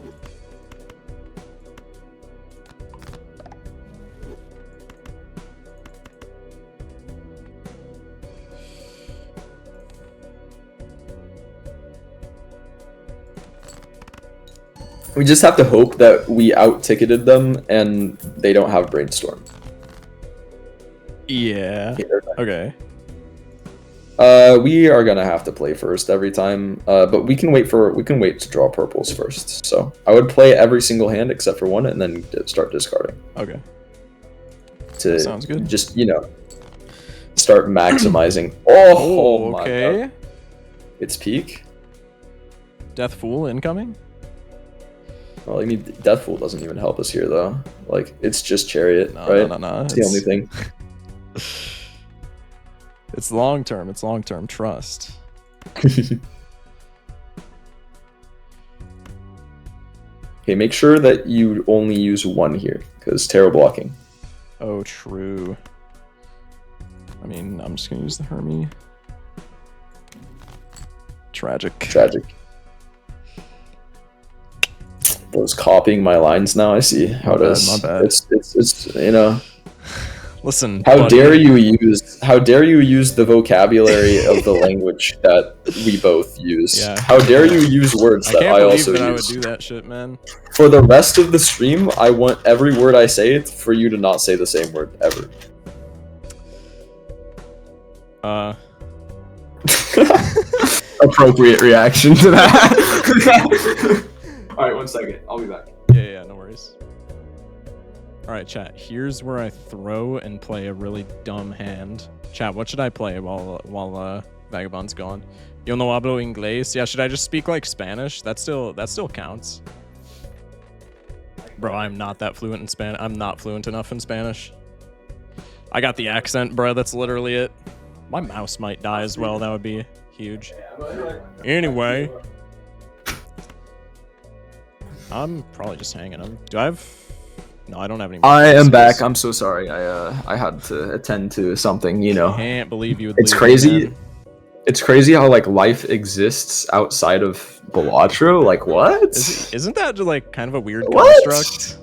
We just have to hope that we out-ticketed them and they don't have Brainstorm. Yeah. Okay. We are gonna have to play first every time, but we can wait to draw purples first. So I would play every single hand except for one, and then start discarding. Okay. Sounds good. Just start maximizing. Oh my okay. God. It's peak. Death Fool incoming. Well, I mean, Death Fool doesn't even help us here, though. Like, it's just Chariot, right? No. It's the only thing. It's long term. It's long term. Trust. Okay, make sure that you only use 1 here, because terror blocking. Oh, true. I mean, I'm just gonna use the Hermie. Tragic. Was copying my lines now. I see how it is. My bad. It's Listen. How dare you use the vocabulary of the language that we both use? Yeah. How dare you use words that I also use? I would do that shit, man. For the rest of the stream, I want every word I say for you to not say the same word ever. Appropriate reaction to that. Alright, 1 second. I'll be back. Yeah, no worries. Alright, chat. Here's where I throw and play a really dumb hand. Chat, what should I play while Vagabond's gone? Yo no hablo inglés. Yeah, should I just speak like Spanish? That still counts. Bro, I'm not that fluent in Spanish. I'm not fluent enough in Spanish. I got the accent, bro. That's literally it. My mouse might die as well. That would be huge. Anyway. I'm probably just hanging them. Do I have... No, I don't have any more. I am back. I'm so sorry. I had to attend to something, Can't believe you would It's leave crazy. me, man. It's crazy how, like, life exists outside of Balatro. Like, what? Isn't that just, like, kind of a weird What? construct?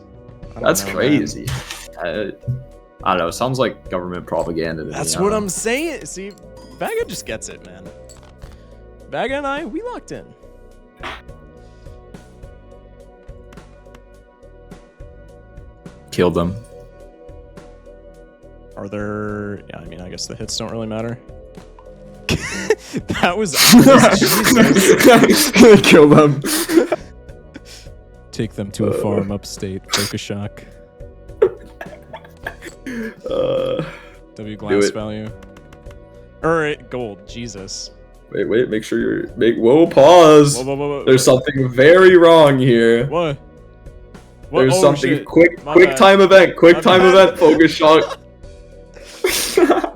That's know, crazy. I don't know. It sounds like government propaganda to me. That's what I'm saying. See, Vaga just gets it, man. Vaga and I, we locked in. Killed them. Are there... Yeah, I mean, I guess the hits don't really matter. That was... Kill them. Take them to a farm upstate. Focus shock. W glass value. Alright, gold. Jesus. Wait. Make sure you're... Whoa, pause. Whoa. There's something very wrong here. What? There's something... Shit. Quick bad. time event. Quick time event. Focus shock.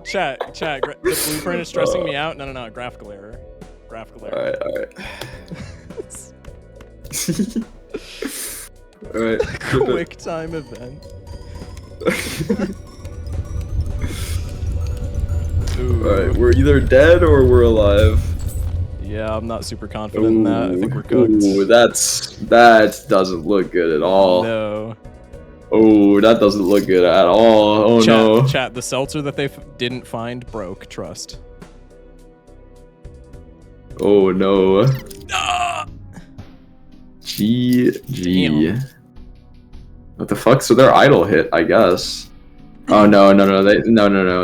Chat. The blueprint is stressing me out. No. Graphical error. Alright. Alright. Quick time event. Alright, we're either dead or we're alive. Yeah, I'm not super confident in that. I think we're cooked. Ooh, that doesn't look good at all. No. Oh, that doesn't look good at all. Oh no. Chat, the seltzer that they didn't find broke, trust. Oh no. Ah! GG. Damn. What the fuck? So their idle hit, I guess. Oh no.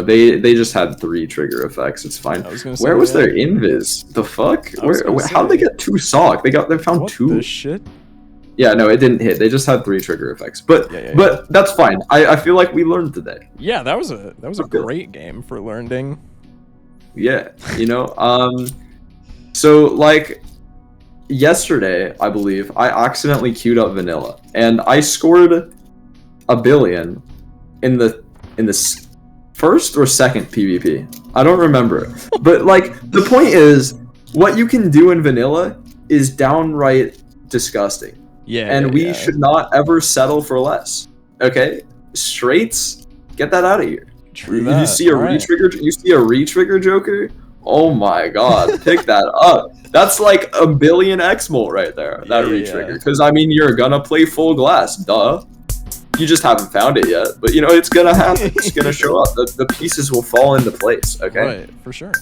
They just had 3 trigger effects. It's fine. Where was their invis? The fuck? How'd they get 2 sock? They found 2. What the shit? Yeah, no, it didn't hit. They just had 3 trigger effects. But that's fine. I feel like we learned today. Yeah, that was a great game for learning. Yeah, you know. So like yesterday, I believe I accidentally queued up vanilla, and I scored 1 billion in the first or second PvP. I don't remember. But like the point is, what you can do in vanilla is downright disgusting. Yeah. And we should not ever settle for less. Okay? Straights, get that out of here. You see a re-trigger Joker? Oh my god, pick that up. That's like 1 billion X-Molt right there, that re-trigger. Because, I mean, you're gonna play full glass, duh. You just haven't found it yet. But, you know, it's gonna happen. It's gonna show up. The pieces will fall into place, okay? Right, for sure.